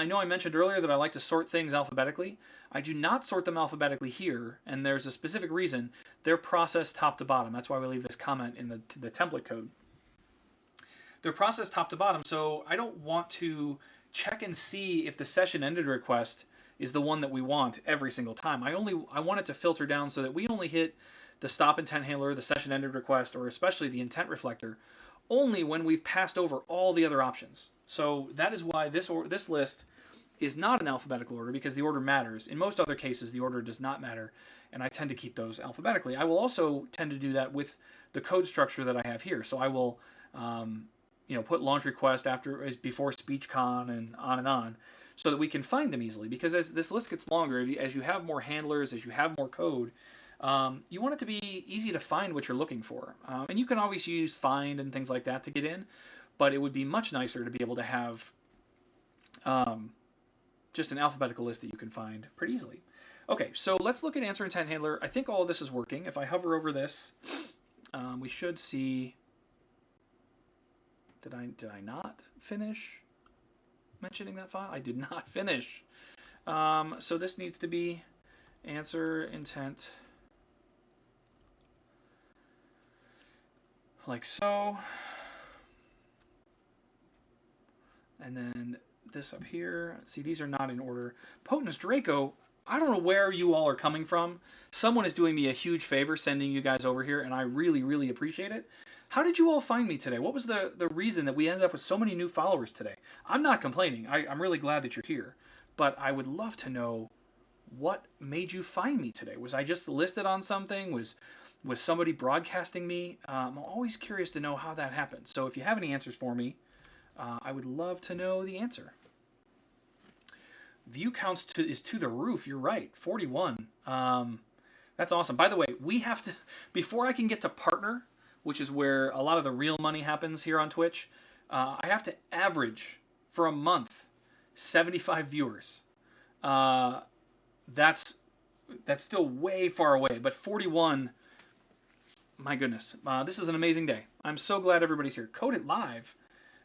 know I mentioned earlier that I like to sort things alphabetically. I do not sort them alphabetically here, and there's a specific reason. They're processed top to bottom. That's why we leave this comment in the template code. They're processed top to bottom, so I don't want to check and see if the session ended request is the one that we want every single time. I want it to filter down so that we only hit the stop intent handler, the session ended request, or especially the intent reflector, only when we've passed over all the other options. So that is why this list is not in alphabetical order, because the order matters. In most other cases, the order does not matter, and I tend to keep those alphabetically. I will also tend to do that with the code structure that I have here. So I will put launch request before SpeechCon and on, so that we can find them easily. Because as this list gets longer, as you have more handlers, as you have more code, you want it to be easy to find what you're looking for. And you can always use find and things like that to get in, but it would be much nicer to be able to have just an alphabetical list that you can find pretty easily. Okay, so let's look at answer intent handler. I think all of this is working. If I hover over this, we should see. Did I not finish mentioning that file? I did not finish. So this needs to be answer intent like so. And then this up here. See, these are not in order. Potence Draco, I don't know where you all are coming from. Someone is doing me a huge favor sending you guys over here, and I really, really appreciate it. How did you all find me today? What was the reason that we ended up with so many new followers today? I'm not complaining. I'm really glad that you're here. But I would love to know what made you find me today. Was I just listed on something? Was somebody broadcasting me? I'm always curious to know how that happened. So if you have any answers for me, I would love to know the answer. View counts is to the roof. You're right, 41. That's awesome. By the way, we have to, before I can get to partner, which is where a lot of the real money happens here on Twitch, I have to average for a month 75 viewers. That's still way far away, but 41, my goodness. This is an amazing day. I'm so glad everybody's here. Code It Live.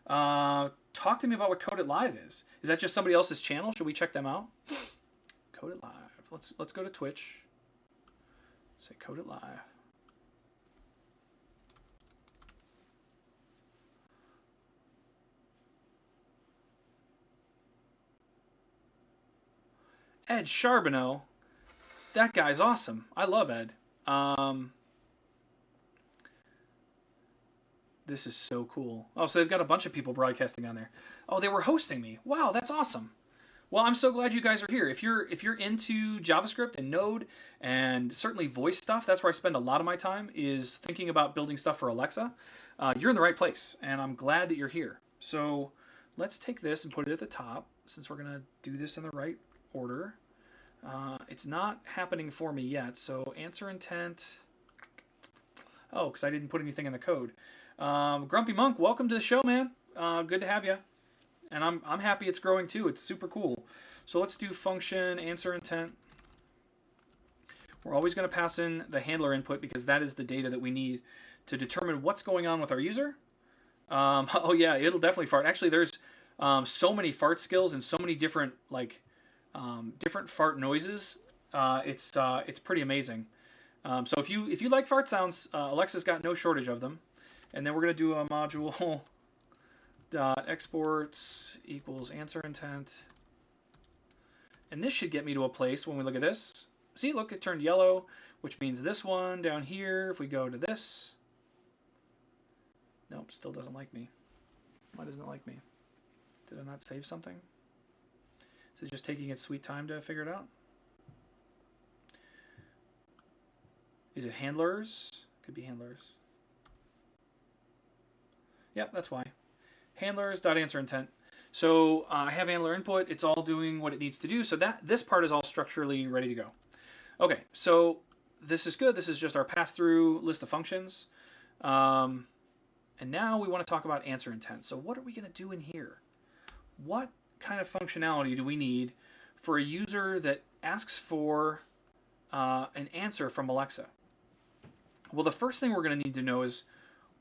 Talk to me about what Code It Live is. Is that just somebody else's channel? Should we check them out? Code It Live. Let's go to Twitch. Say Code It Live. Ed Charbonneau. That guy's awesome. I love Ed. This is so cool. Oh, so they've got a bunch of people broadcasting on there. Oh, they were hosting me. Wow, that's awesome. Well, I'm so glad you guys are here. If you're into JavaScript and Node and certainly voice stuff, that's where I spend a lot of my time, is thinking about building stuff for Alexa. You're in the right place, and I'm glad that you're here. So let's take this and put it at the top, since we're going to do this in the right order. It's not happening for me yet, so answer intent. Oh, because I didn't put anything in the code. Grumpy Monk, welcome to the show, man. Good to have you. And I'm happy it's growing too. It's super cool. So let's do function answer intent. We're always going to pass in the handler input because that is the data that we need to determine what's going on with our user. Oh yeah, it'll definitely fart. Actually, there's so many fart skills and so many different different fart noises. It's pretty amazing. So if you like fart sounds, Alexa's got no shortage of them. And then we're going to do a module dot exports equals answer intent. And this should get me to a place when we look at this. See, look, it turned yellow, which means this one down here, if we go to this. Nope, still doesn't like me. Why doesn't it like me? Did I not save something? Is it just taking its sweet time to figure it out? Is it handlers? Could be handlers. Yep, that's why. Handlers.answer intent. So I have handler input. It's all doing what it needs to do. So this part is all structurally ready to go. Okay, so this is good. This is just our pass-through list of functions. And now we want to talk about answer intent. So what are we going to do in here? What kind of functionality do we need for a user that asks for an answer from Alexa? Well, the first thing we're going to need to know is,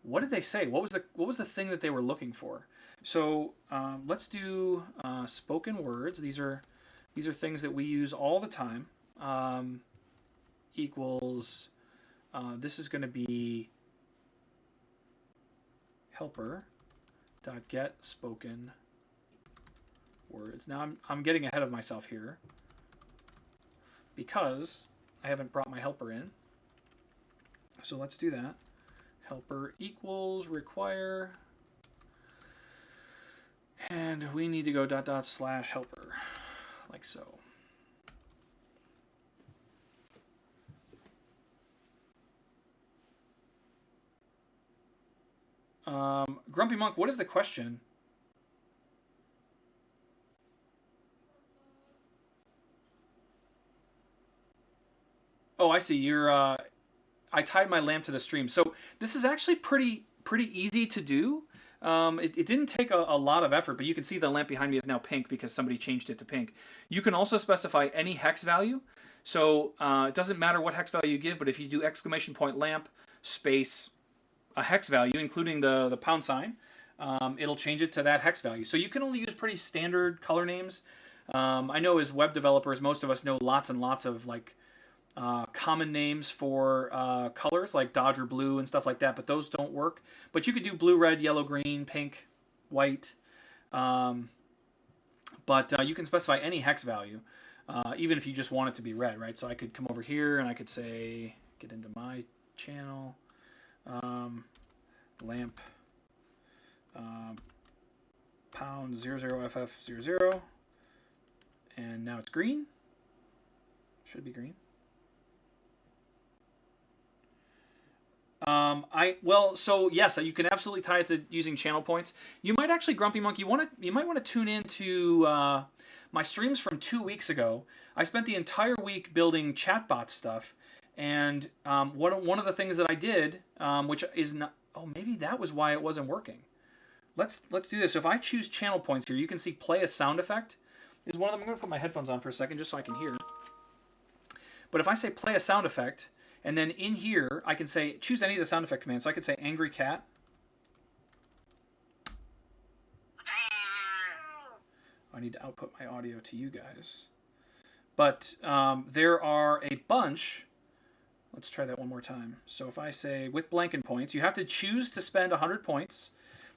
what did they say? What was the thing that they were looking for? So let's do spoken words. These are things that we use all the time. Equals this is going to be helper dot get spoken words. Now I'm getting ahead of myself here because I haven't brought my helper in. So let's do that. Helper equals require, and we need to go dot dot slash helper, like so. Grumpy Monk, what is the question? Oh, I see. I tied my lamp to the stream. So this is actually pretty easy to do. It didn't take a lot of effort, but you can see the lamp behind me is now pink because somebody changed it to pink. You can also specify any hex value. So it doesn't matter what hex value you give, but if you do exclamation point lamp space a hex value, including the pound sign, it'll change it to that hex value. So you can only use pretty standard color names. I know as web developers, most of us know lots and lots of common names for colors like Dodger blue and stuff like that, but those don't work. But you could do blue, red, yellow, green, pink, white. But you can specify any hex value, even if you just want it to be red, right? So I could come over here and I could say, get into my channel, lamp, pound 00FF00, and now it's green. Should be green. So yes, you can absolutely tie it to using channel points. You might actually, Grumpy Monk, you might want to tune into my streams from 2 weeks ago. I spent the entire week building chatbot stuff, and one of the things that I did, which is not, oh, maybe that was why it wasn't working. Let's do this. So if I choose channel points here, you can see play a sound effect is one of them. I'm going to put my headphones on for a second just so I can hear. But if I say play a sound effect, and then in here, I can say, choose any of the sound effect commands. So I could say angry cat. I need to output my audio to you guys. But there are a bunch. Let's try that one more time. So if I say with Blanken points, you have to choose to spend 100 points.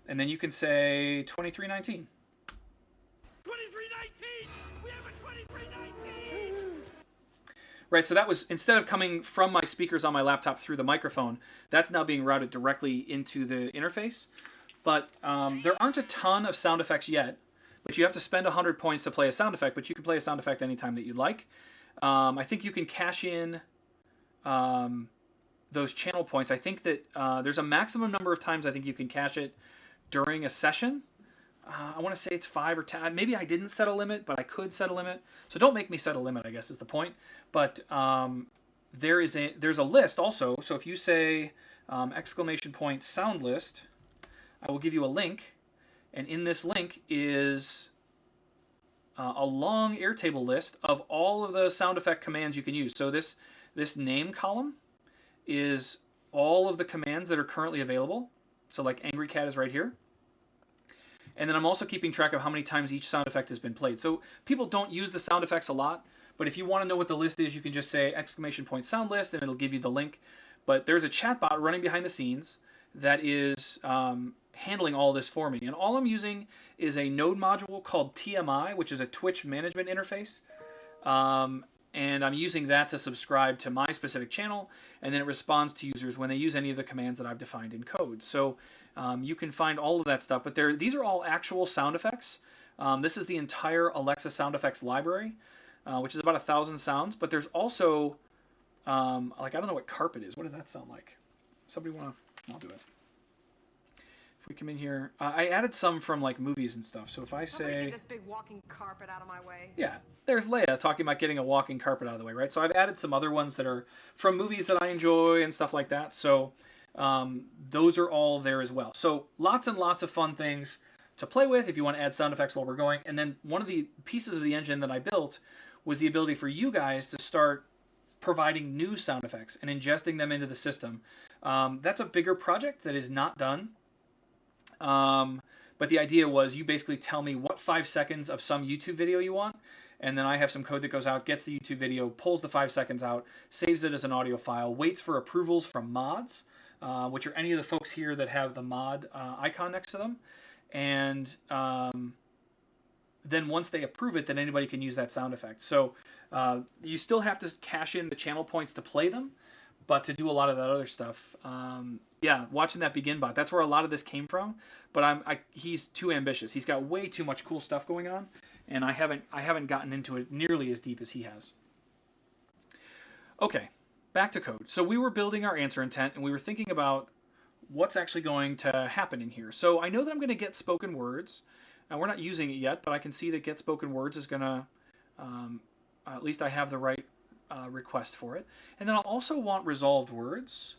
And then you can say 2319. 2319! We have a 2319! Right, so that was, instead of coming from my speakers on my laptop through the microphone, that's now being routed directly into the interface. But there aren't a ton of sound effects yet, but you have to spend 100 points to play a sound effect, but you can play a sound effect anytime that you'd like. I think you can cash in those channel points. I think that there's a maximum number of times I think you can cache it during a session. I want to say it's 5 or 10. Maybe I didn't set a limit, but I could set a limit. So don't make me set a limit, I guess is the point. But there's a list also. So if you say exclamation point sound list, I will give you a link, and in this link is a long Airtable list of all of the sound effect commands you can use. So this name column is all of the commands that are currently available. So like Angry Cat is right here. And then I'm also keeping track of how many times each sound effect has been played. So people don't use the sound effects a lot, but if you want to know what the list is, you can just say exclamation point sound list and it'll give you the link. But there's a chatbot running behind the scenes that is handling all this for me. And all I'm using is a node module called TMI, which is a Twitch management interface. And I'm using that to subscribe to my specific channel, and then it responds to users when they use any of the commands that I've defined in code. So you can find all of that stuff, but these are all actual sound effects. This is the entire Alexa sound effects library, which is about 1,000 sounds, but there's also, I don't know what carpet is. What does that sound like? Somebody want to, I'll do it. If we come in here, I added some from like movies and stuff. So if I say, get this big walking carpet out of my way. Yeah, there's Leia talking about getting a walking carpet out of the way, right? So I've added some other ones that are from movies that I enjoy and stuff like that. So those are all there as well. So lots and lots of fun things to play with if you want to add sound effects while we're going. And then one of the pieces of the engine that I built was the ability for you guys to start providing new sound effects and ingesting them into the system. That's a bigger project that is not done. But the idea was you basically tell me what 5 seconds of some YouTube video you want, and then I have some code that goes out, gets the YouTube video, pulls the 5 seconds out, saves it as an audio file, waits for approvals from mods, which are any of the folks here that have the mod icon next to them, and then once they approve it, then anybody can use that sound effect. So you still have to cache in the channel points to play them, but to do a lot of that other stuff, yeah, watching that begin bot, that's where a lot of this came from. But he's too ambitious. He's got way too much cool stuff going on, and I haven't gotten into it nearly as deep as he has. Okay, back to code. So we were building our answer intent, and we were thinking about what's actually going to happen in here. So I know that I'm going to get spoken words. We're not using it yet, but I can see that get spoken words is going to, at least I have the right request for it. And then I'll also want resolved words.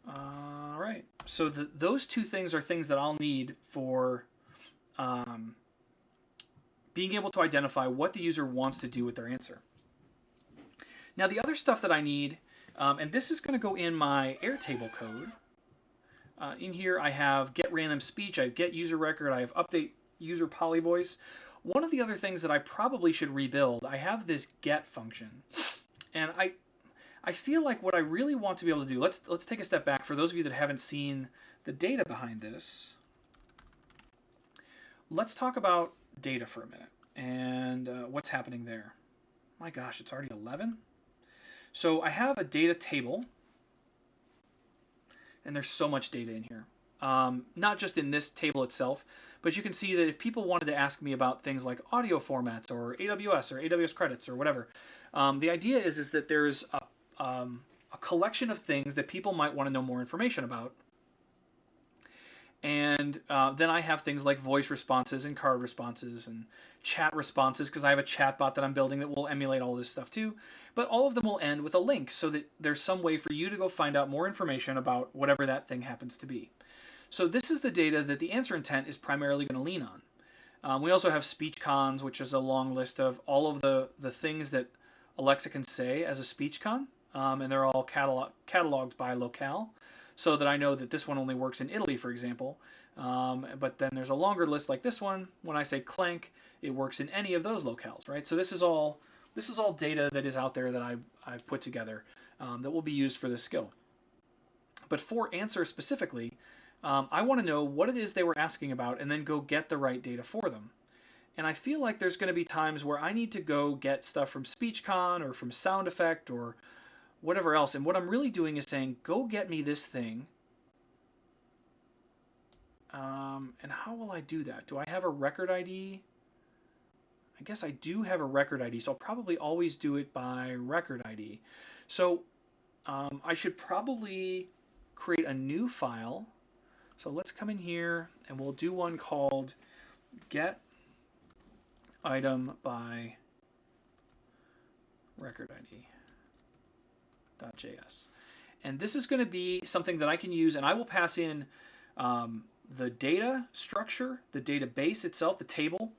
All right. So those two things are things that I'll need for being able to identify what the user wants to do with their answer. Now the other stuff that I need, and this is going to go in my Airtable code. In here I have get random speech, I have get user record, I have update user polyvoice. One of the other things that I probably should rebuild, I have this get function. And I feel like what I really want to be able to do, let's take a step back for those of you that haven't seen the data behind this. Let's talk about data for a minute and what's happening there. My gosh, it's already 11. So I have a data table, and there's so much data in here. Not just in this table itself, but you can see that if people wanted to ask me about things like audio formats or AWS credits or whatever, the idea is that there's a collection of things that people might want to know more information about. And then I have things like voice responses and card responses and chat responses, because I have a chat bot that I'm building that will emulate all this stuff too. But all of them will end with a link so that there's some way for you to go find out more information about whatever that thing happens to be. So this is the data that the answer intent is primarily going to lean on. We also have speech cons, which is a long list of all of the things that Alexa can say as a speech con, and they're all cataloged by locale, so that I know that this one only works in Italy, for example. But then there's a longer list like this one. When I say clank, it works in any of those locales, right? So this is all data that is out there that I've put together that will be used for this skill. But for answer specifically, I want to know what it is they were asking about and then go get the right data for them. And I feel like there's going to be times where I need to go get stuff from SpeechCon or from Sound Effect or whatever else. And what I'm really doing is saying, go get me this thing. And how will I do that? Do I have a record ID? I guess I do have a record ID, so I'll probably always do it by record ID. So I should probably create a new file. So let's come in here and we'll do one called get item by record ID .js. And this is going to be something that I can use, and I will pass in the data structure, the database itself, the table,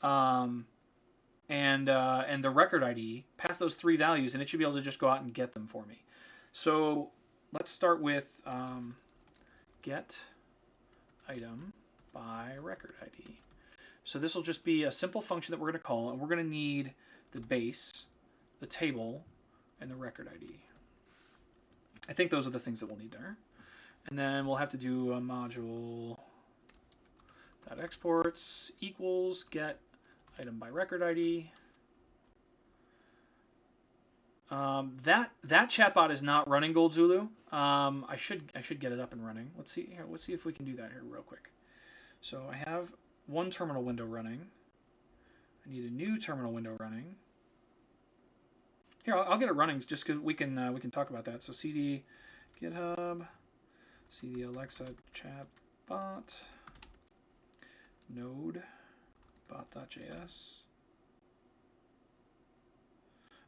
and the record ID. Pass those 3 values, and it should be able to just go out and get them for me. So let's start with get item by record ID. So this will just be a simple function that we're going to call, and we're going to need the base, the table, and the record ID. I think those are the things that we'll need there. And then we'll have to do a module .exports equals get item by record ID. That chatbot is not running Gold Zulu. I should get it up and running. Let's see here. Let's see if we can do that here real quick. So I have one terminal window running. I need a new terminal window running. Here, I'll get it running just because we can talk about that. So cd GitHub, cd Alexa chatbot, node bot.js.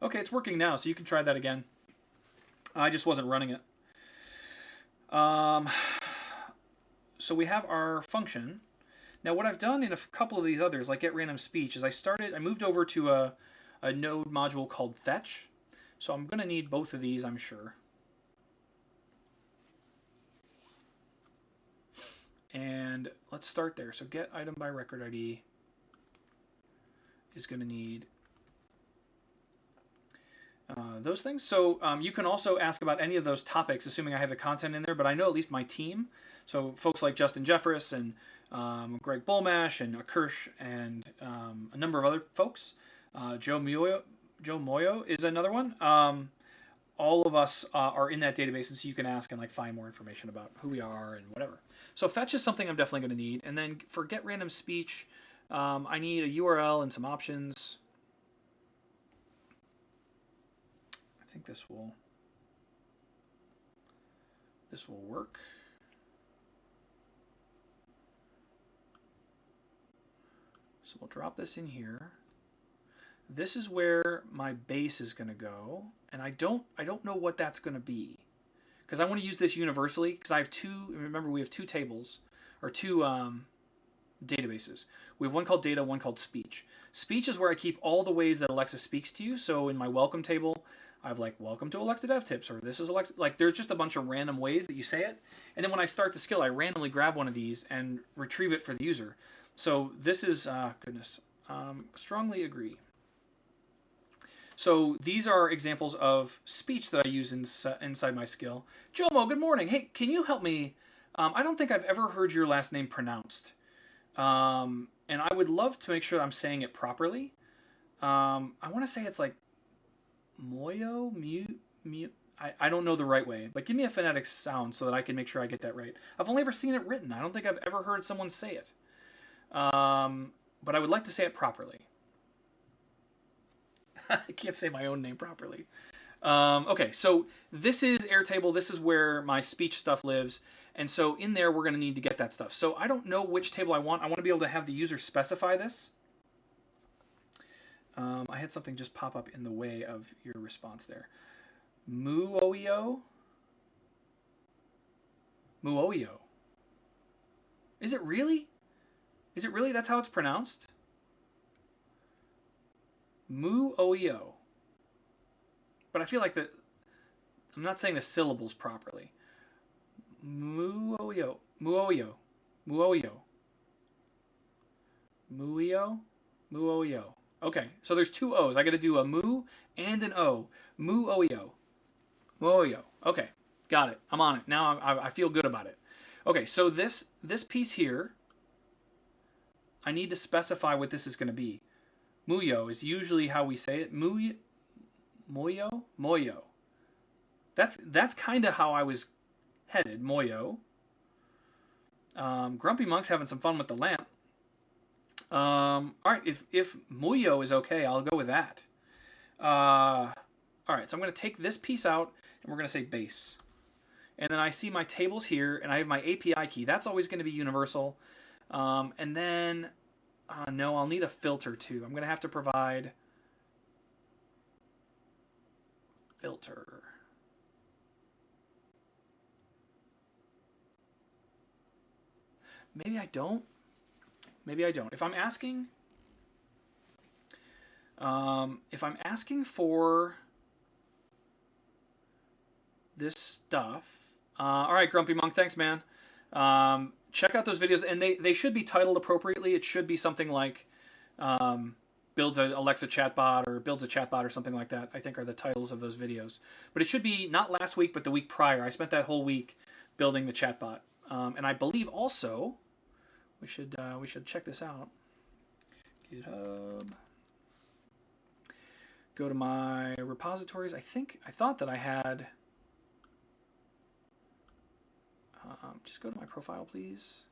Okay, it's working now, so you can try that again. I just wasn't running it. So we have our function. Now what I've done in a couple of these others, like getRandomSpeech, is I moved over to a node module called fetch. So I'm going to need both of these, I'm sure. And let's start there. So get item by record ID is going to need those things. So you can also ask about any of those topics, assuming I have the content in there. But I know at least my team, so folks like Justin Jeffress and Greg Bullmash and Kirsch and a number of other folks, Joe Moyo is another one. All of us are in that database, and so you can ask and find more information about who we are and whatever. So fetch is something I'm definitely going to need. And then for getRandomSpeech, I need a URL and some options. I think this will work. So we'll drop this in here. This is where my base is going to go, and I don't know what that's going to be, because I want to use this universally, because I have two. Remember, we have two tables or two databases. We have one called data, one called speech. Speech is where I keep all the ways that Alexa speaks to you. So in my welcome table, I have welcome to Alexa Dev Tips, or this is Alexa. There's just a bunch of random ways that you say it, and then when I start the skill, I randomly grab one of these and retrieve it for the user. So this is goodness. Strongly agree. So these are examples of speech that I use inside my skill. Jomo, good morning. Hey, can you help me? I don't think I've ever heard your last name pronounced. And I would love to make sure I'm saying it properly. I want to say it's Moyo, I don't know the right way, but give me a phonetic sound so that I can make sure I get that right. I've only ever seen it written. I don't think I've ever heard someone say it. But I would like to say it properly. I can't say my own name properly. Okay, so this is Airtable. This is where my speech stuff lives. And so in there, we're going to need to get that stuff. So I don't know which table I want. I want to be able to have the user specify this. I had something just pop up in the way of your response there. Muoio? Muoio. Is it really? Is it really? That's how it's pronounced? Muoio. But I feel like that I'm not saying the syllables properly. Muoio. Muoio. Muoio. Muoio. Muoio. Okay, so there's two O's. I got to do a mu and an O. Muoio. Muoio. Okay, got it. I'm on it. Now I feel good about it. Okay, so this piece here, I need to specify what this is going to be. Muyo is usually how we say it. Moyo? Moyo. That's kind of how I was headed. Moyo. Grumpy Monk's having some fun with the lamp. All right, if Muyo is okay, I'll go with that. All right, so I'm going to take this piece out, and we're going to say base. And then I see my tables here, and I have my API key. That's always going to be universal. And then No, I'll need a filter too. I'm going to have to provide filter. Maybe I don't. Maybe I don't. If I'm asking for this stuff, all right, Grumpy Monk, thanks, man. Check out those videos, and they should be titled appropriately. It should be something like builds an Alexa chatbot or builds a chatbot or something like that, I think are the titles of those videos. But it should be not last week, but the week prior. I spent that whole week building the chatbot. And I believe also we should check this out. GitHub. Go to my repositories. I thought that I had. Just go to my profile, please.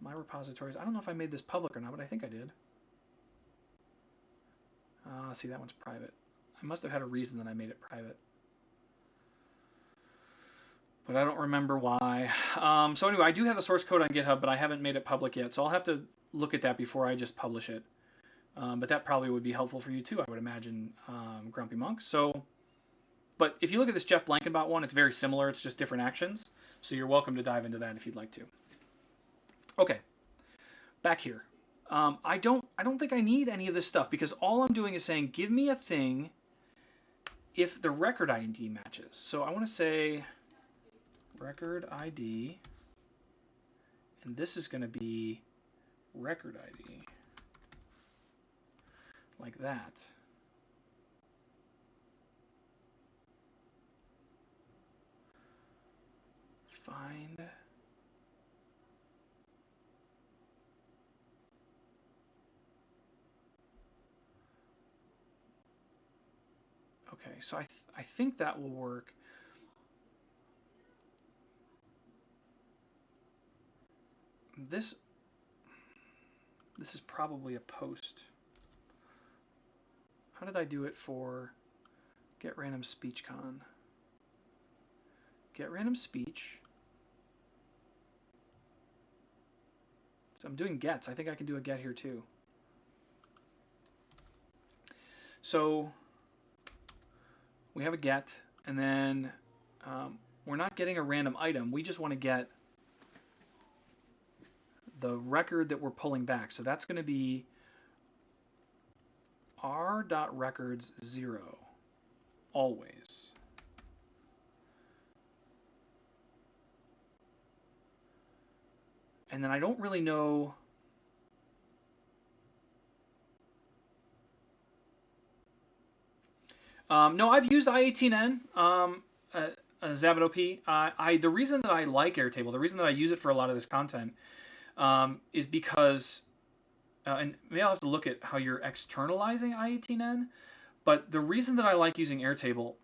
My repositories. I don't know if I made this public or not, but I think I did. See, that one's private. I must have had a reason that I made it private. But I don't remember why. So anyway, I do have the source code on GitHub, but I haven't made it public yet. So I'll have to look at that before I just publish it. But that probably would be helpful for you too, I would imagine, Grumpy Monk. So, but if you look at this Jeff Blankenbot one, it's very similar. It's just different actions. So you're welcome to dive into that if you'd like to. Okay, back here. I don't think I need any of this stuff because all I'm doing is saying, give me a thing if the record ID matches. So I want to say record ID, and this is going to be record ID, like that. Find. Okay, so I think that will work. This is probably a post. How did I do it for get random speech con? Get random speech. So I'm doing gets. I think I can do a get here too. So we have a get, and then we're not getting a random item. We just want to get the record that we're pulling back. So that's going to be r.records0 always. And then I don't really know. No, I've used I18N, Zavid-OP. The reason that I like Airtable, the reason that I use it for a lot of this content, is because, and maybe I'll have to look at how you're externalizing I18N, but the reason that I like using Airtable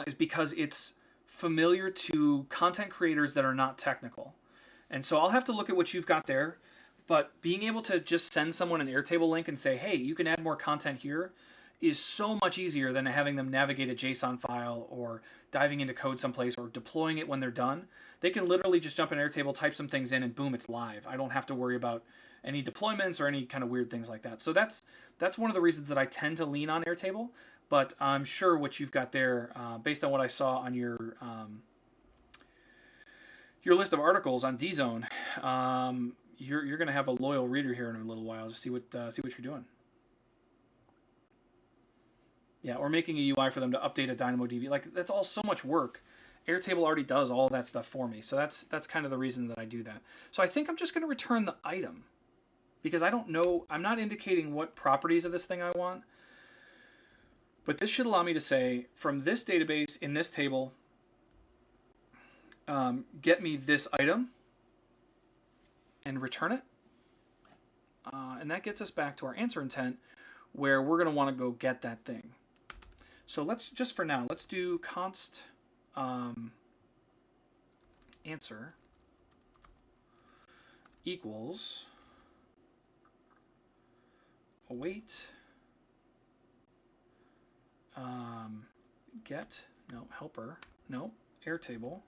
is because it's familiar to content creators that are not technical. And so I'll have to look at what you've got there, but being able to just send someone an Airtable link and say, hey, you can add more content here, is so much easier than having them navigate a JSON file or diving into code someplace or deploying it when they're done. They can literally just jump in Airtable, type some things in, and boom, it's live. I don't have to worry about any deployments or any kind of weird things like that. So that's one of the reasons that I tend to lean on Airtable, but I'm sure what you've got there, based on what I saw on your list of articles on DZone, you're going to have a loyal reader here in a little while. Just see what you're doing. Yeah, or making a UI for them to update a DynamoDB. Like, that's all so much work. Airtable already does all that stuff for me. So that's kind of the reason that I do that. So I think I'm just going to return the item because I don't know. I'm not indicating what properties of this thing I want. But this should allow me to say, from this database in this table, get me this item and return it. And that gets us back to our answer intent where we're going to want to go get that thing. So let's just for now, let's do const answer equals await get, no, helper, no, Airtable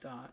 dot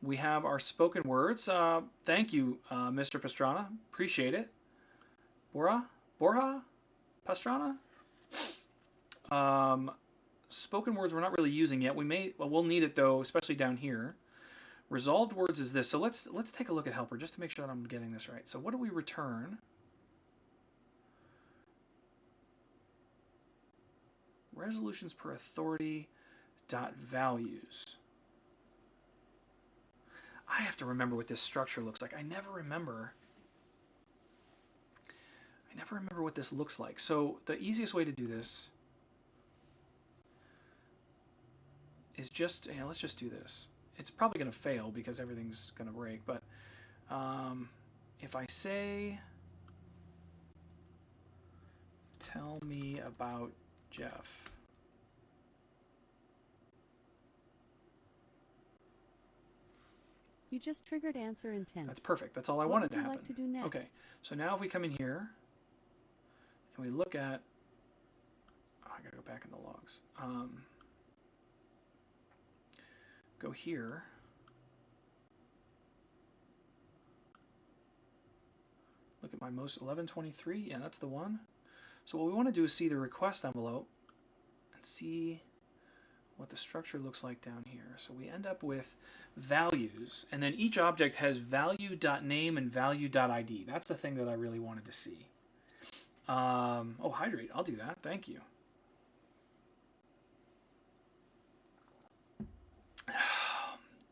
we have our spoken words. Thank you, Mr. Pastrana. Appreciate it. Borja Pastrana. Spoken words we're not really using yet. We'll need it though, especially down here. Resolved words is this. So let's take a look at helper just to make sure that I'm getting this right. So what do we return? Resolutions per authority dot values. I have to remember what this structure looks like. I never remember what this looks like. So the easiest way to do this is just, let's just do this. It's probably going to fail because everything's going to break. But if I say, tell me about Jeff. You just triggered answer intent. That's perfect. That's all I wanted to happen. What would you like to do next? Okay. So now if we come in here and we look at, I gotta go back in the logs. Go here. Look at my most 1123. Yeah, that's the one. So what we want to do is see the request envelope and see what the structure looks like down here. So we end up with values, and then each object has value.name and value.id. That's the thing that I really wanted to see. Oh, hydrate. I'll do that. Thank you.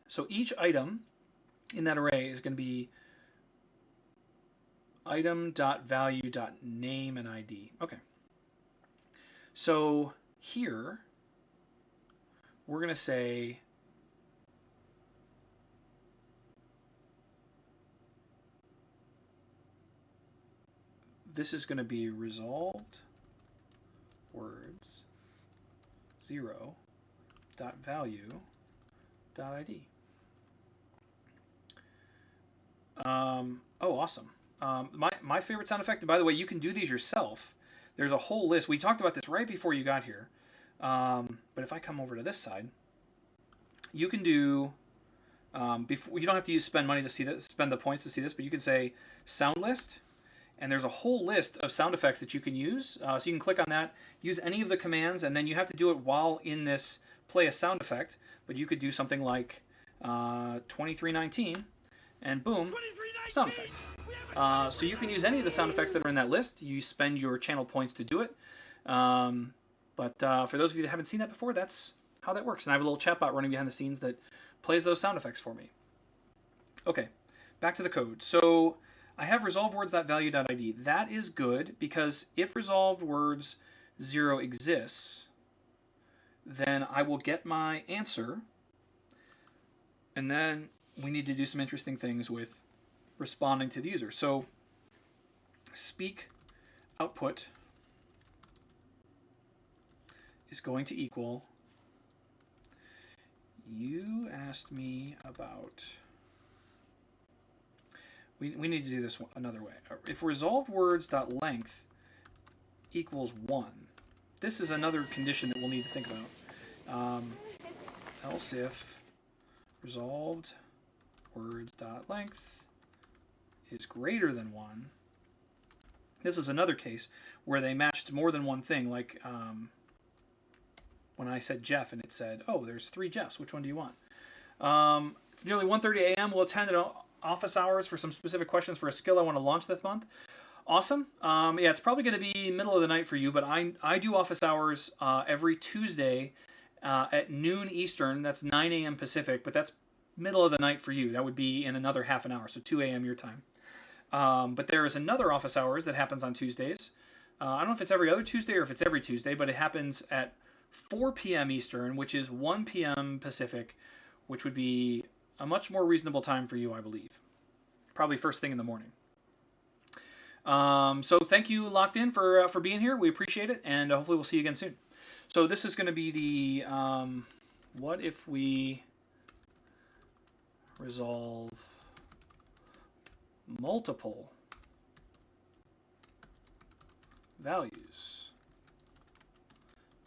So each item in that array is going to be item.value.name and ID. Okay. So here we're going to say this is going to be resolved words 0.value.id. Oh, awesome. My favorite sound effect, and by the way, you can do these yourself. There's a whole list. We talked about this right before you got here. But if I come over to this side, you can do, you don't have to spend money to see this, spend the points to see this, but you can say sound list, and there's a whole list of sound effects that you can use. So you can click on that, use any of the commands, and then you have to do it while in this play a sound effect. But you could do something like 2319, and boom, sound effect. So you can use any of the sound effects that are in that list. You spend your channel points to do it. But for those of you that haven't seen that before, that's how that works. And I have a little chatbot running behind the scenes that plays those sound effects for me. Okay, back to the code. So I have resolved words.value.id. That is good because if resolved words 0 exists, then I will get my answer. And then we need to do some interesting things with responding to the user. So speak output is going to equal, you asked me about, we need to do this another way. If resolved words.length equals 1, this is another condition that we'll need to think about. Else if resolved words.length is greater than 1, this is another case where they matched more than one thing, like when I said Jeff and it said, oh, there's 3 Jeffs, which one do you want? It's nearly 1:30 a.m. We'll attend an office hours for some specific questions for a skill I want to launch this month. Awesome. Yeah, it's probably going to be middle of the night for you, but I do office hours every Tuesday at noon Eastern. That's 9 a.m. Pacific, but that's middle of the night for you. That would be in another half an hour, so 2 a.m. your time. But there is another office hours that happens on Tuesdays. I don't know if it's every other Tuesday or if it's every Tuesday, but it happens at 4 p.m. Eastern, which is 1 p.m. Pacific, which would be a much more reasonable time for you, I believe. Probably first thing in the morning. So thank you, Locked In, for being here. We appreciate it, and hopefully we'll see you again soon. So this is going to be the what if we resolve multiple values.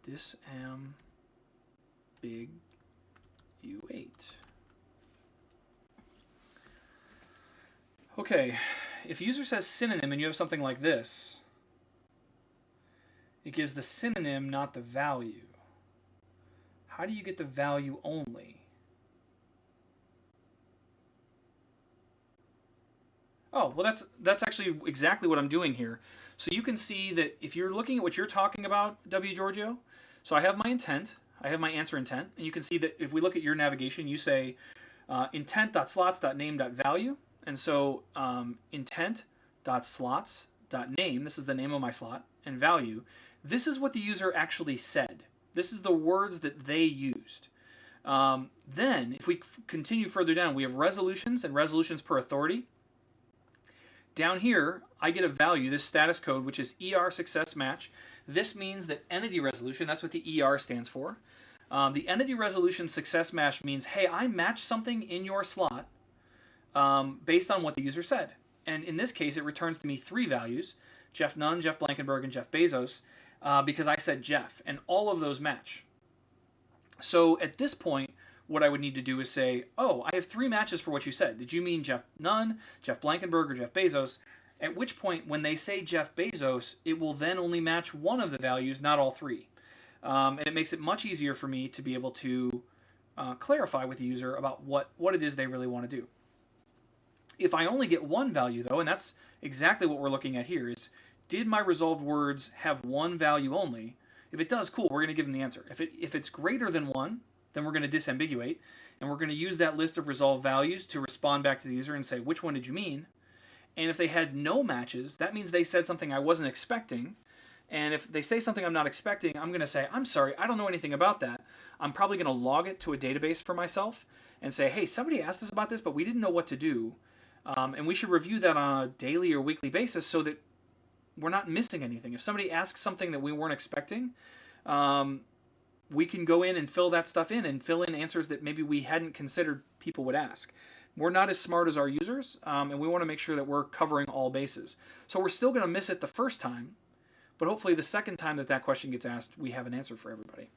Disam big U8. Okay, if user says synonym and you have something like this, it gives the synonym, not the value. How do you get the value only? Oh, well, that's actually exactly what I'm doing here. So you can see that if you're looking at what you're talking about, W. Giorgio, so I have my intent, I have my answer intent, and you can see that if we look at your navigation, you say intent.slots.name.value, and so intent.slots.name, this is the name of my slot, and value, this is what the user actually said. This is the words that they used. Then, if we continue further down, we have resolutions and resolutions per authority. Down here, I get a value, this status code, which is ER success match. This means that entity resolution, that's what the ER stands for. The entity resolution success match means, hey, I matched something in your slot based on what the user said. And in this case, it returns to me 3 values, Jeff Nunn, Jeff Blankenburg, and Jeff Bezos, because I said Jeff, and all of those match. So at this point, what I would need to do is say, oh, I have 3 matches for what you said. Did you mean Jeff Nunn, Jeff Blankenburg, or Jeff Bezos? At which point, when they say Jeff Bezos, it will then only match one of the values, not all 3. And it makes it much easier for me to be able to clarify with the user about what it is they really want to do. If I only get one value, though, and that's exactly what we're looking at here, is did my resolved words have one value only? If it does, cool, we're going to give them the answer. If it's greater than 1, then we're going to disambiguate, and we're going to use that list of resolved values to respond back to the user and say, which one did you mean? And if they had no matches, that means they said something I wasn't expecting. And if they say something I'm not expecting, I'm going to say, I'm sorry, I don't know anything about that. I'm probably going to log it to a database for myself and say, hey, somebody asked us about this, but we didn't know what to do. And we should review that on a daily or weekly basis so that we're not missing anything. If somebody asks something that we weren't expecting, we can go in and fill that stuff in and fill in answers that maybe we hadn't considered people would ask. We're not as smart as our users, and we want to make sure that we're covering all bases. So we're still going to miss it the first time, but hopefully the second time that question gets asked, we have an answer for everybody.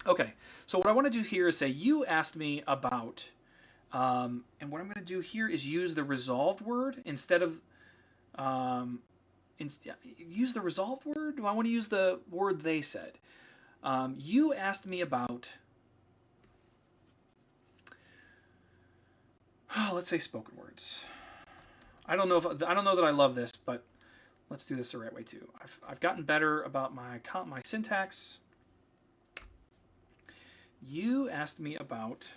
Okay, so what I want to do here is say, you asked me about, and what I'm going to do here is use the resolved word instead of, use the resolved word? Do I want to use the word they said? You asked me about, let's say spoken words. I don't know that I love this, but let's do this the right way too. I've gotten better about my syntax. You asked me about,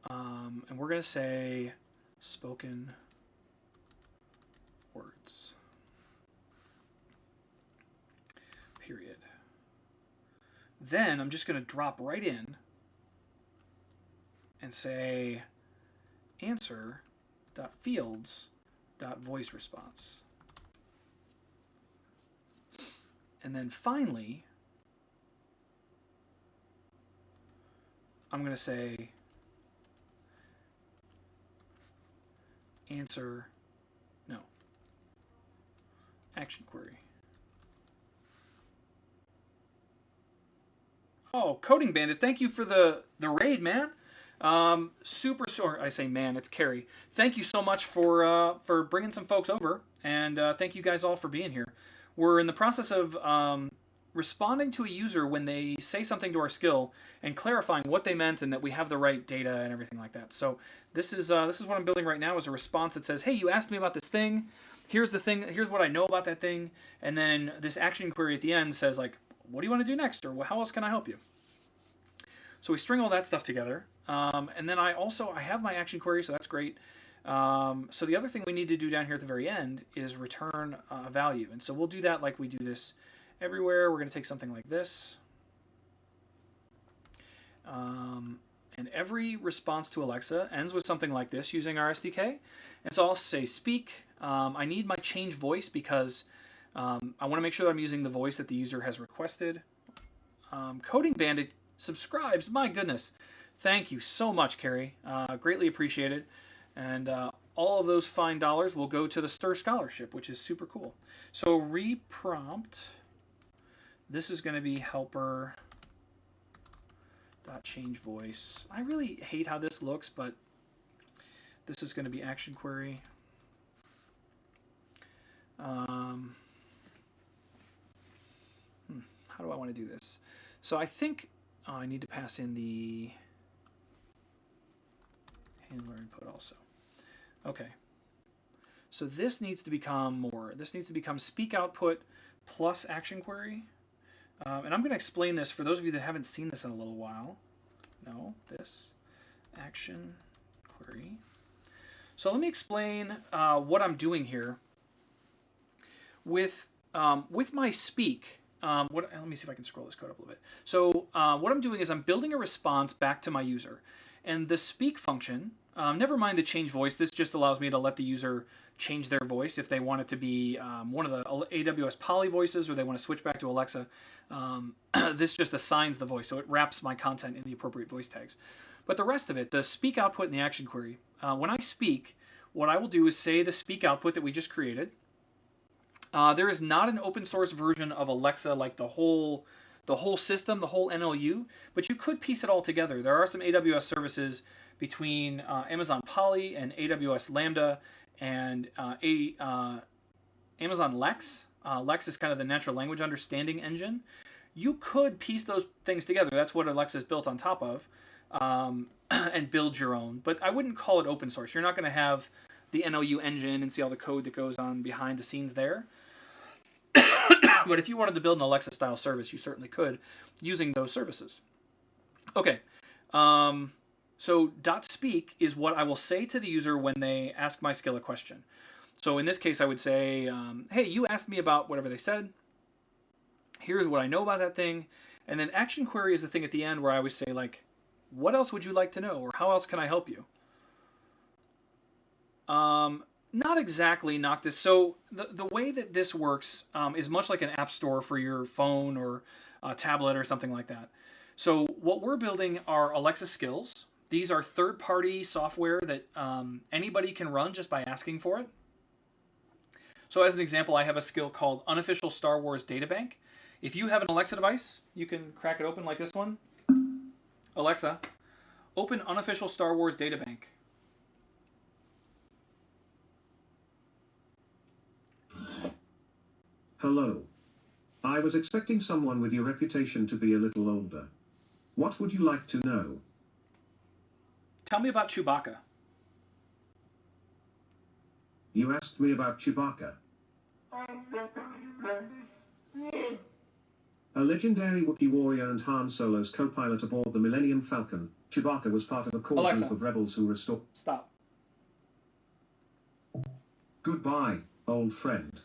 and we're going to say spoken words. Period. Then I'm just going to drop right in and say answer.fields.voice response. And then finally, I'm going to say action query. Oh, Coding Bandit, thank you for the raid, man. Super sore. I say man, it's Carrie. Thank you so much for bringing some folks over, and thank you guys all for being here. We're in the process of responding to a user when they say something to our skill and clarifying what they meant and that we have the right data and everything like that. So this is what I'm building right now, is a response that says, hey, you asked me about this thing. Here's the thing. Here's what I know about that thing. And then this action query at the end says, like, what do you want to do next? Or how else can I help you? So we string all that stuff together. And then I have my action query, so that's great. So the other thing we need to do down here at the very end is return a value. And so we'll do that like we do this everywhere. We're going to take something like this. And every response to Alexa ends with something like this using our SDK. And so I'll say speak. I need my change voice because I want to make sure that I'm using the voice that the user has requested. Coding Bandit subscribes. My goodness. Thank you so much, Carrie. Greatly appreciated. And all of those fine dollars will go to the STIR Scholarship, which is super cool. So reprompt. This is going to be helper.change voice. I really hate how this looks, but This is going to be action query. How do I want to do this? So I think I need to pass in the handler input also. Okay. So this needs to become more. This needs to become speak output plus action query. And I'm going to explain this for those of you that haven't seen this in a little while. No, this action query. So let me explain what I'm doing here with my speak. Let me see if I can scroll this code up a little bit. So what I'm doing is I'm building a response back to my user. And the speak function, never mind the change voice, this just allows me to let the user change their voice if they want it to be one of the AWS Poly voices or they want to switch back to Alexa. This just assigns the voice, so it wraps my content in the appropriate voice tags. But the rest of it, the speak output and the action query, when I speak, what I will do is say the speak output that we just created. There is not an open source version of Alexa like the whole system, the whole NLU, but you could piece it all together. There are some AWS services between Amazon Poly and AWS Lambda and Amazon Lex. Lex is kind of the natural language understanding engine. You could piece those things together. That's what Alexa is built on top of, and build your own. But I wouldn't call it open source. You're not going to have the NLU engine and see all the code that goes on behind the scenes there. But if you wanted to build an Alexa-style service, you certainly could using those services. Okay, so .speak is what I will say to the user when they ask my skill a question. So in this case, I would say, hey, you asked me about whatever they said. Here's what I know about that thing. And then action query is the thing at the end where I always say, like, what else would you like to know? Or how else can I help you? Not exactly, Noctis. So the way that this works is much like an app store for your phone or a tablet or something like that. So what we're building are Alexa skills. These are third-party software that anybody can run just by asking for it. So as an example, I have a skill called Unofficial Star Wars Databank. If you have an Alexa device, you can crack it open like this one. Alexa, open Unofficial Star Wars Databank. Hello. I was expecting someone with your reputation to be a little older. What would you like to know? Tell me about Chewbacca. You asked me about Chewbacca. A legendary Wookiee warrior and Han Solo's co-pilot aboard the Millennium Falcon, Chewbacca was part of a core Alexa, group of rebels who restored... Stop. Goodbye, old friend.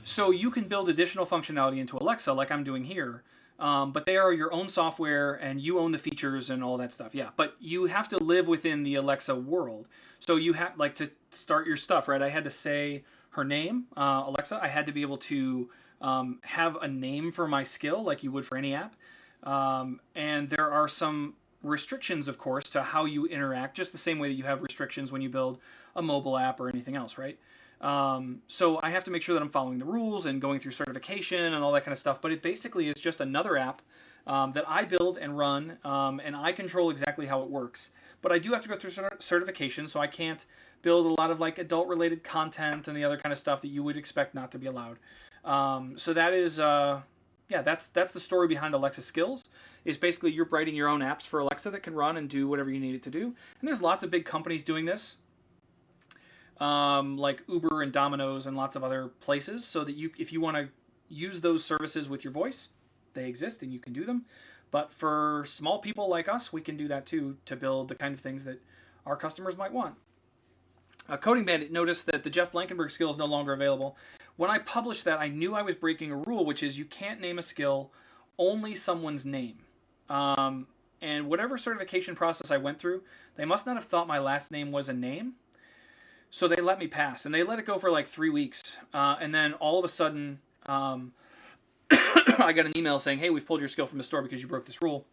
So you can build additional functionality into Alexa like I'm doing here, but they are your own software and you own the features and all that stuff. Yeah, but you have to live within the Alexa world. So you have, like, to start your stuff, right? I had to say her name, Alexa. I had to be able to have a name for my skill like you would for any app. And there are some restrictions, of course, to how you interact, just the same way that you have restrictions when you build a mobile app or anything else, right? So I have to make sure that I'm following the rules and going through certification and all that kind of stuff. But it basically is just another app that I build and run, and I control exactly how it works. But I do have to go through certification, so I can't build a lot of like adult-related content and the other kind of stuff that you would expect not to be allowed. So that is, that's the story behind Alexa Skills. Is basically you're writing your own apps for Alexa that can run and do whatever you need it to do. And there's lots of big companies doing this. Like Uber and Domino's and lots of other places, so that if you want to use those services with your voice, they exist and you can do them. But for small people like us, we can do that too, to build the kind of things that our customers might want. Coding Bandit noticed that the Jeff Blankenburg skill is no longer available. When I published that, I knew I was breaking a rule, which is you can't name a skill, only someone's name. And whatever certification process I went through, they must not have thought my last name was a name. So they let me pass, and they let it go for like 3 weeks. And then all of a sudden, I got an email saying, hey, we've pulled your skill from the store because you broke this rule.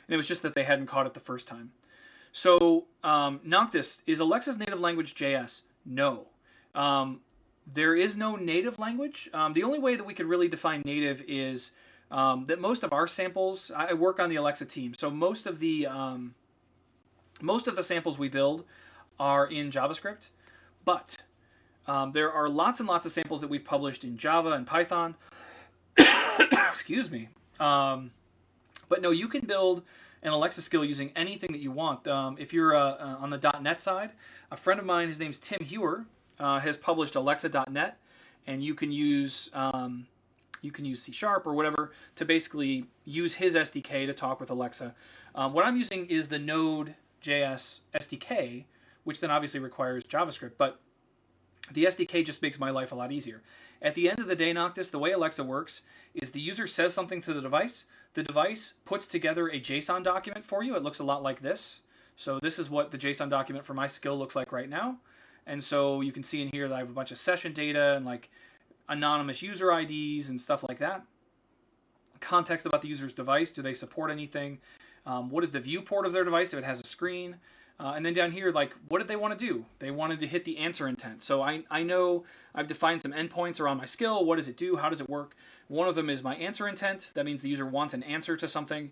And it was just that they hadn't caught it the first time. So Noctis, is Alexa's native language JS? No. There is no native language. The only way that we could really define native is that most of our samples, I work on the Alexa team, so most of the Most of the samples we build are in JavaScript, but there are lots and lots of samples that we've published in Java and Python. Excuse me. But no, you can build an Alexa skill using anything that you want. If you're on the .NET side, a friend of mine, his name's Tim Hewer, has published Alexa.net, and you can use C# or whatever to basically use his SDK to talk with Alexa. What I'm using is the Node.js SDK, which then obviously requires JavaScript, but the SDK just makes my life a lot easier. At the end of the day, Noctis, the way Alexa works is the user says something to the device puts together a JSON document for you. It looks a lot like this. So this is what the JSON document for my skill looks like right now. And so you can see in here that I have a bunch of session data and like anonymous user IDs and stuff like that. Context about the user's device. Do they support anything? What is the viewport of their device if it has a screen? And then down here, like, what did they want to do? They wanted to hit the answer intent. So I know I've defined some endpoints around my skill. What does it do? How does it work? One of them is my answer intent. That means the user wants an answer to something.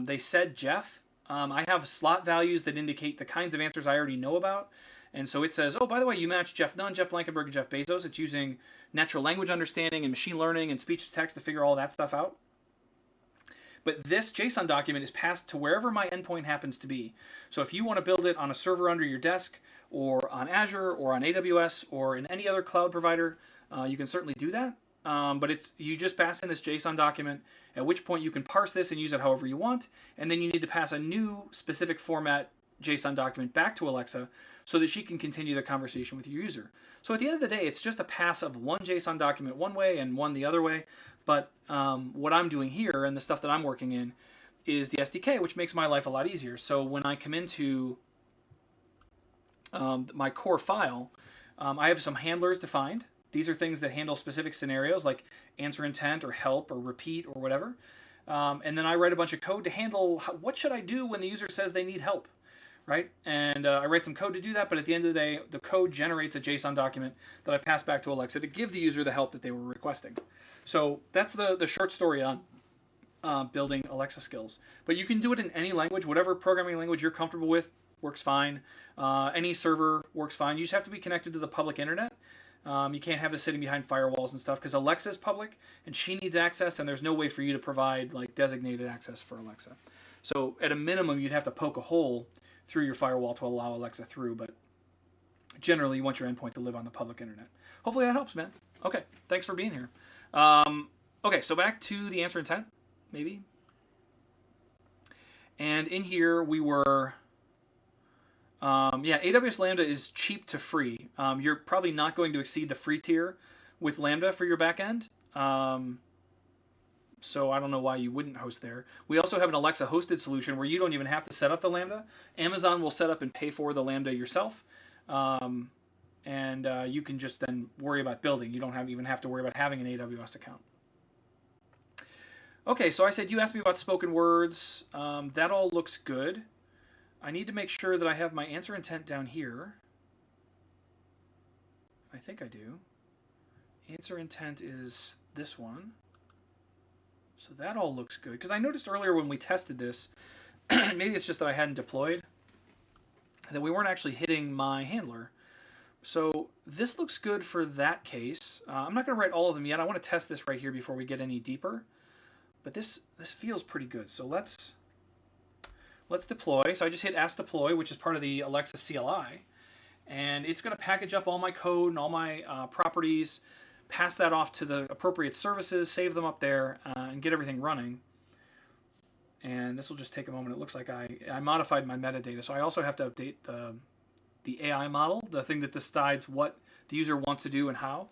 They said Jeff. I have slot values that indicate the kinds of answers I already know about. And so it says, oh, by the way, you matched Jeff Nunn, Jeff Blankenburg, and Jeff Bezos. It's using natural language understanding and machine learning and speech to text to figure all that stuff out. But this JSON document is passed to wherever my endpoint happens to be. So if you want to build it on a server under your desk or on Azure or on AWS or in any other cloud provider, you can certainly do that. But you just pass in this JSON document, at which point you can parse this and use it however you want. And then you need to pass a new specific format JSON document back to Alexa so that she can continue the conversation with your user. So at the end of the day, it's just a pass of one JSON document one way and one the other way. But what I'm doing here and the stuff that I'm working in is the SDK, which makes my life a lot easier. So when I come into my core file, I have some handlers defined. These are things that handle specific scenarios like answer intent or help or repeat or whatever. And then I write a bunch of code to handle what should I do when the user says they need help. Right? And I write some code to do that, but at the end of the day, the code generates a JSON document that I pass back to Alexa to give the user the help that they were requesting. So that's the short story on building Alexa skills. But you can do it in any language, whatever programming language you're comfortable with works fine. Any server works fine. You just have to be connected to the public internet. You can't have it sitting behind firewalls and stuff because Alexa is public and she needs access, and there's no way for you to provide like designated access for Alexa. So at a minimum, you'd have to poke a hole through your firewall to allow Alexa through, but generally you want your endpoint to live on the public internet. Hopefully that helps, man. Okay, thanks for being here. Okay, so back to the answer intent, maybe. And in here we were, AWS Lambda is cheap to free. You're probably not going to exceed the free tier with Lambda for your backend. So I don't know why you wouldn't host there. We also have an Alexa hosted solution where you don't even have to set up the Lambda. Amazon will set up and pay for the Lambda yourself. And you can just then worry about building. You don't even have to worry about having an AWS account. Okay, so I said you asked me about spoken words. That all looks good. I need to make sure that I have my answer intent down here. I think I do. Answer intent is this one. So that all looks good. Because I noticed earlier when we tested this, maybe it's just that I hadn't deployed, that we weren't actually hitting my handler. So this looks good for that case. I'm not going to write all of them yet. I want to test this right here before we get any deeper. But this feels pretty good. So let's deploy. So I just hit ask deploy, which is part of the Alexa CLI. And it's going to package up all my code and all my properties, pass that off to the appropriate services, save them up there, and get everything running. And this will just take a moment. It looks like I modified my metadata. So I also have to update the AI model, the thing that decides what the user wants to do and how.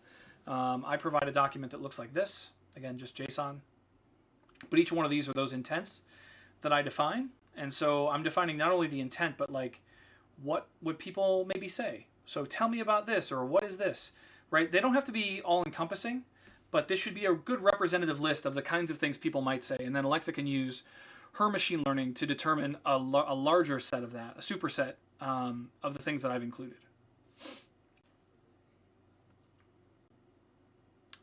I provide a document that looks like this. Again, just JSON. But each one of these are those intents that I define. And so I'm defining not only the intent, but like what would people maybe say? So tell me about this, or what is this? Right? They don't have to be all-encompassing, but this should be a good representative list of the kinds of things people might say. And then Alexa can use her machine learning to determine a larger set of that, a superset of the things that I've included.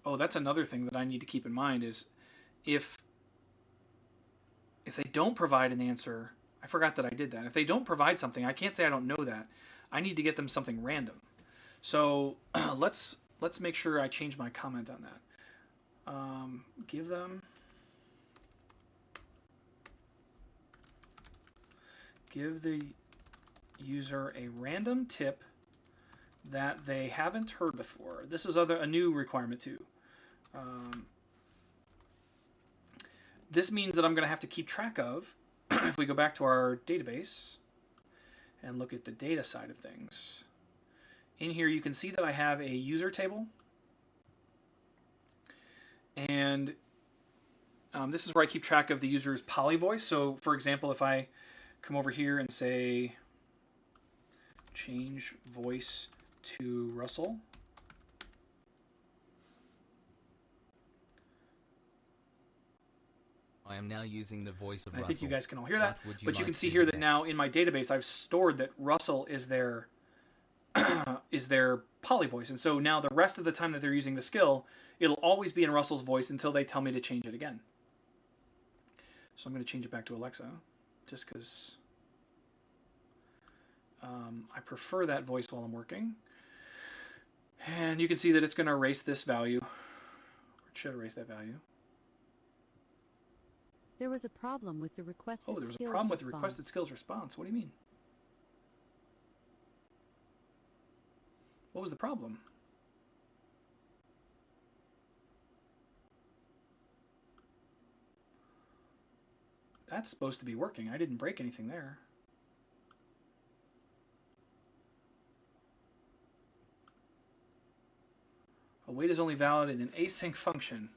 Oh, that's another thing that I need to keep in mind is if they don't provide an answer, I forgot that I did that. If they don't provide something, I can't say I don't know that. I need to get them something random. So let's make sure I change my comment on that. Give the user a random tip that they haven't heard before. This is a new requirement too. This means that I'm going to have to keep track of, if we go back to our database and look at the data side of things. In here you can see that I have a user table. And this is where I keep track of the user's poly voice. So for example, if I come over here and say change voice to Russell, I am now using the voice of I Russell. think you guys can all hear that, What would but you like can see to here do that now next? in my database I've stored that Russell is their is their poly voice, and so now the rest of the time that they're using the skill, it'll always be in Russell's voice until they tell me to change it again. So I'm going to change it back to Alexa, just because I prefer that voice while I'm working. And you can see that it's going to erase this value. It should erase that value. There was a problem with the requested Oh, there was a skills problem with the response. requested skills response. What do you mean? What was the problem? That's supposed to be working. I didn't break anything there. Await is only valid in an async function.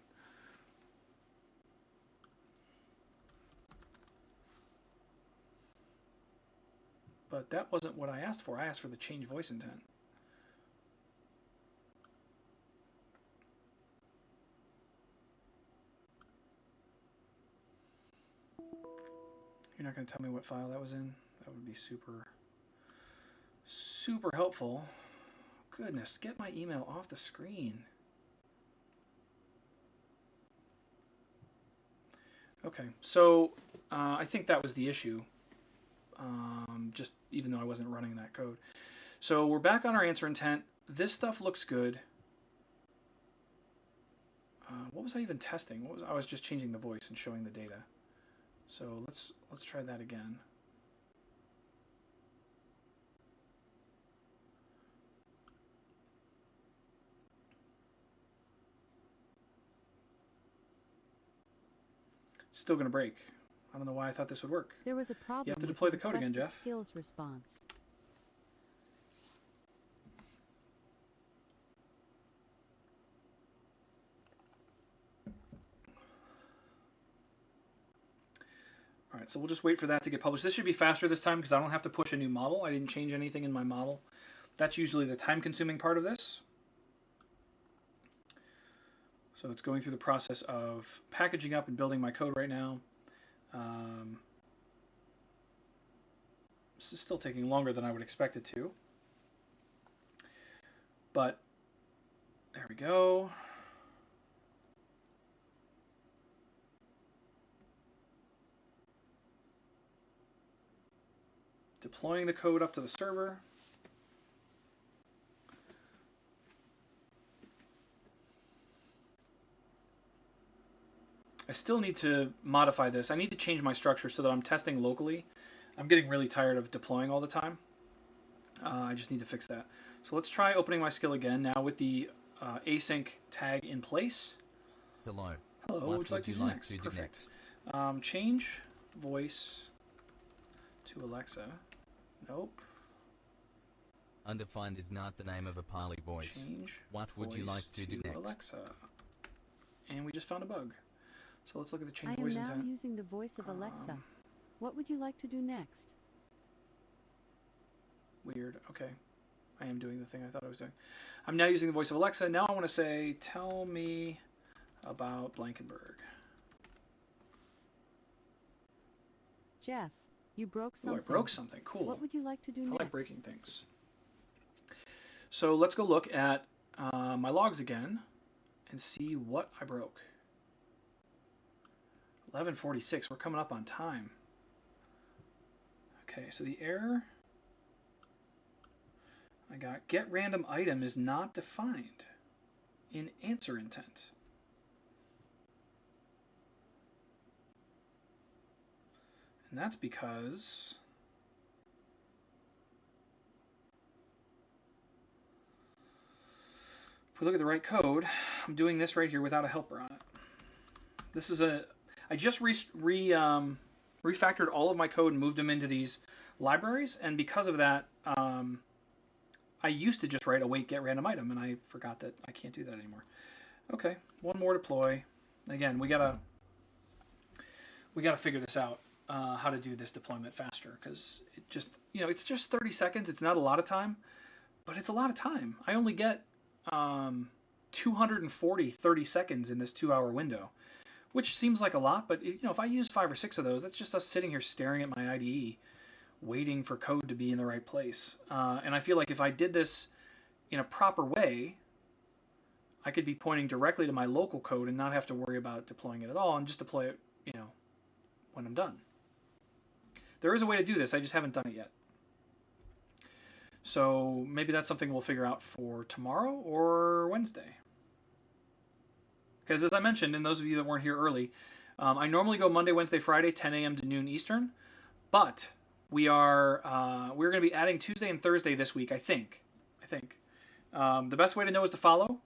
But that wasn't what I asked for. I asked for the change voice intent. You're not going to tell me what file that was in? That would be super helpful. Goodness, get my email off the screen. Okay, so I think that was the issue. Just even though I wasn't running that code. So we're back on our answer intent. This stuff looks good. What was I even testing? I was just changing the voice and showing the data. So let's try that again. Still going to break. I don't know why I thought this would work. There was a problem. You have to with deploy the code again, requested Jeff. Skills response. All right, so we'll just wait for that to get published. This should be faster this time because I don't have to push a new model. I didn't change anything in my model. That's usually the time-consuming part of this. So it's going through the process of packaging up and building my code right now. This is still taking longer than I would expect it to. But there we go. Deploying the code up to the server. I still need to modify this. I need to change my structure so that I'm testing locally. I'm getting really tired of deploying all the time. I just need to fix that. So let's try opening my skill again now with the async tag in place. Hello. Hello, what would you like to do next? Perfect. Change voice to Alexa. Nope. Undefined is not the name of a Pali voice. Change What would you like to do next? Alexa. And we just found a bug. So let's look at the I change am voice now intent. using the voice of Alexa. What would you like to do next? Weird. Okay. I am doing the thing I thought I was doing. I'm now using the voice of Alexa. Now I want to say, tell me about Blankenburg. Jeff, you broke Oh, something. I broke something. Cool. What would you like to do I next? like breaking things. So let's go look at my logs again and see what I broke. 11:46. We're coming up on time. Okay, so the error I got, get random item is not defined in answer intent. And that's because if we look at the right code, I'm doing this right here without a helper on it. This is I just refactored all of my code and moved them into these libraries, and because of that, I used to just write await get random item, and I forgot that I can't do that anymore. Okay, one more deploy. Again, we gotta figure this out, how to do this deployment faster, because it just, it's just 30 seconds. It's not a lot of time, but it's a lot of time. I only get 240 30 seconds in this 2-hour window, which seems like a lot, but if I use 5 or 6 of those, that's just us sitting here staring at my IDE, waiting for code to be in the right place. And I feel like if I did this in a proper way, I could be pointing directly to my local code and not have to worry about deploying it at all, and just deploy it, when I'm done. There is a way to do this, I just haven't done it yet. So maybe that's something we'll figure out for tomorrow or Wednesday. Because as I mentioned, and those of you that weren't here early, I normally go Monday, Wednesday, Friday, 10 a.m. to noon Eastern, but we're going to be adding Tuesday and Thursday this week, I think. The best way to know is to follow,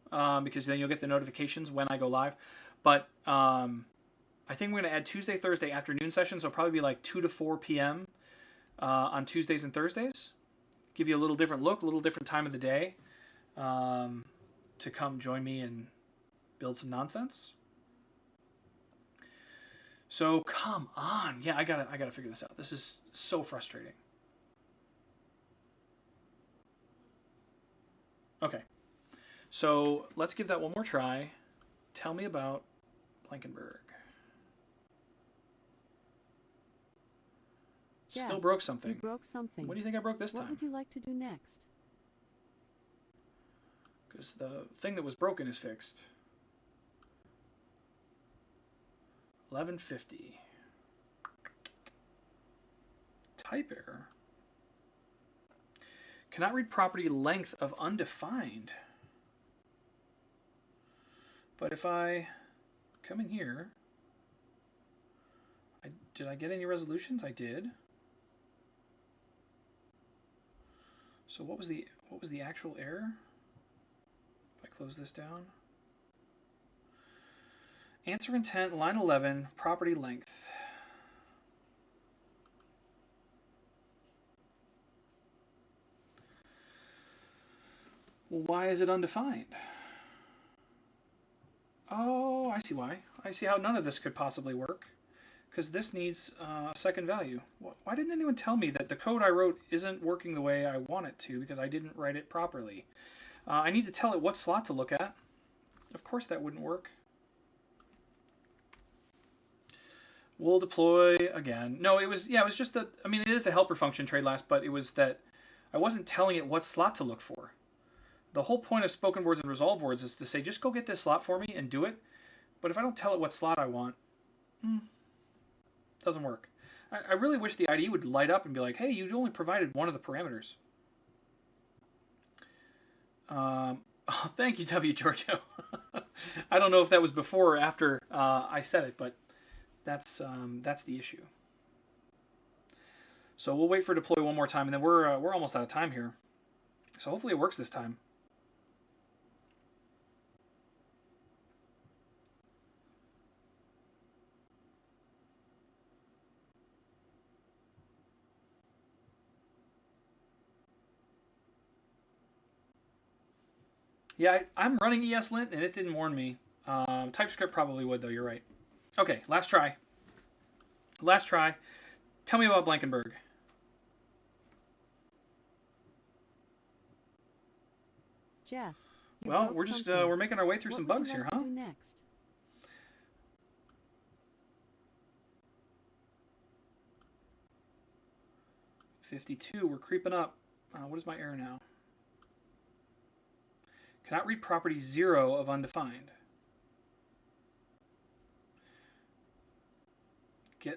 because then you'll get the notifications when I go live. But I think we're going to add Tuesday, Thursday afternoon sessions. So it'll probably be like 2 to 4 p.m. On Tuesdays and Thursdays. Give you a little different look, a little different time of the day, to come join me and build some nonsense. So come on, yeah, I gotta figure this out. This is so frustrating. Okay, so let's give that one more try. Tell me about Blankenburg. Jeff, Still broke something. You broke something. What do you think I broke this time? What would you like to do next? Because the thing that was broken is fixed. 1150. Type error. Cannot read property length of undefined. But if I come in here, did I get any resolutions? I did. So what was the actual error? If I close this down. Answer intent, line 11, property length. Well, why is it undefined? Oh, I see why. I see how none of this could possibly work. Because this needs a second value. Why didn't anyone tell me that the code I wrote isn't working the way I want it to, because I didn't write it properly? I need to tell it what slot to look at. Of course that wouldn't work. We'll deploy again. No, it was just that, I mean, it is a helper function, trade last, but it was that I wasn't telling it what slot to look for. The whole point of spoken words and resolve words is to say, just go get this slot for me and do it. But if I don't tell it what slot I want, doesn't work. I really wish the IDE would light up and be like, hey, you only provided one of the parameters. Oh, thank you, W. Giorgio. I don't know if that was before or after I said it, but that's the issue. So we'll wait for deploy one more time, and then we're almost out of time here. So hopefully it works this time. Yeah, I'm running ESLint, and it didn't warn me. TypeScript probably would, though. You're right. Okay, last try. Last try. Tell me about Blankenburg. Jeff. Well, we're just we're making our way through some bugs here, huh? What would you like to do next? $52. We're creeping up. What is my error now? Cannot read property 0 of undefined.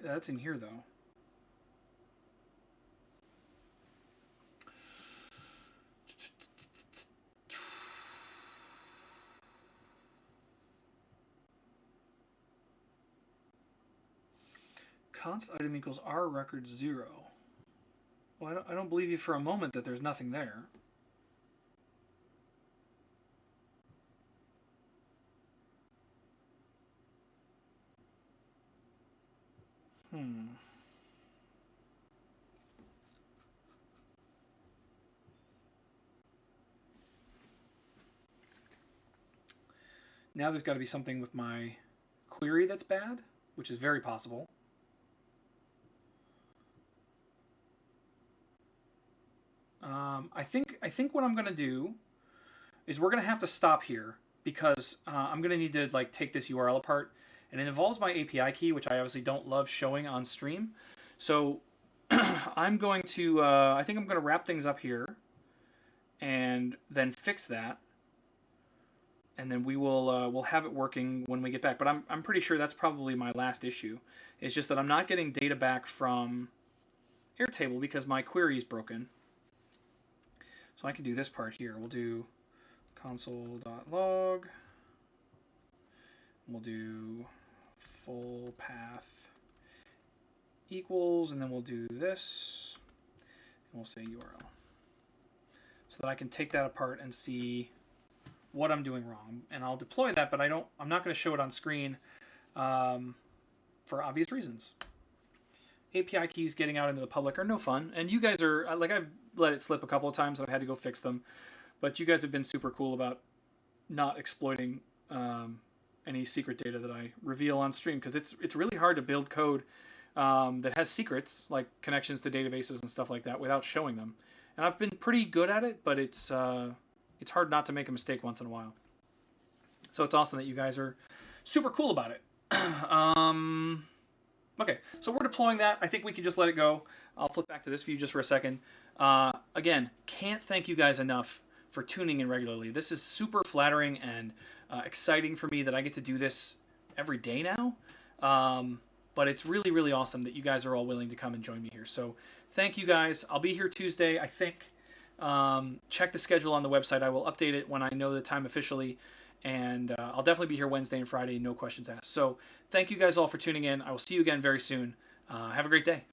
That's in here, though. const item equals R record 0. Well, I don't believe you for a moment that there's nothing there. Now there's got to be something with my query that's bad, which is very possible. I think what I'm going to do is we're going to have to stop here because I'm going to need to like take this URL apart, and it involves my API key, which I obviously don't love showing on stream. So I'm going to I think I'm going to wrap things up here and then fix that, and then we'll have it working when we get back. But I'm pretty sure that's probably my last issue. It's just that I'm not getting data back from Airtable because my query is broken. So I can do this part here. We'll do console.log. We'll do full path equals, and then we'll do this, and we'll say URL. So that I can take that apart and see what I'm doing wrong. And I'll deploy that, but I'm not going to show it on screen for obvious reasons. API keys getting out into the public are no fun, and you guys are, like, I've let it slip a couple of times, I've had to go fix them, but you guys have been super cool about not exploiting any secret data that I reveal on stream, because it's really hard to build code that has secrets, like connections to databases and stuff like that, without showing them. And I've been pretty good at it, but it's hard not to make a mistake once in a while. So it's awesome that you guys are super cool about it. Okay, so we're deploying that. I think we can just let it go. I'll flip back to this view just for a second. Again, can't thank you guys enough for tuning in regularly. This is super flattering and exciting for me that I get to do this every day now. But it's really, really awesome that you guys are all willing to come and join me here. So thank you guys. I'll be here Tuesday, I think. Check the schedule on the website. I will update it when I know the time officially. And I'll definitely be here Wednesday and Friday, no questions asked. So thank you guys all for tuning in. I will see you again very soon. Have a great day.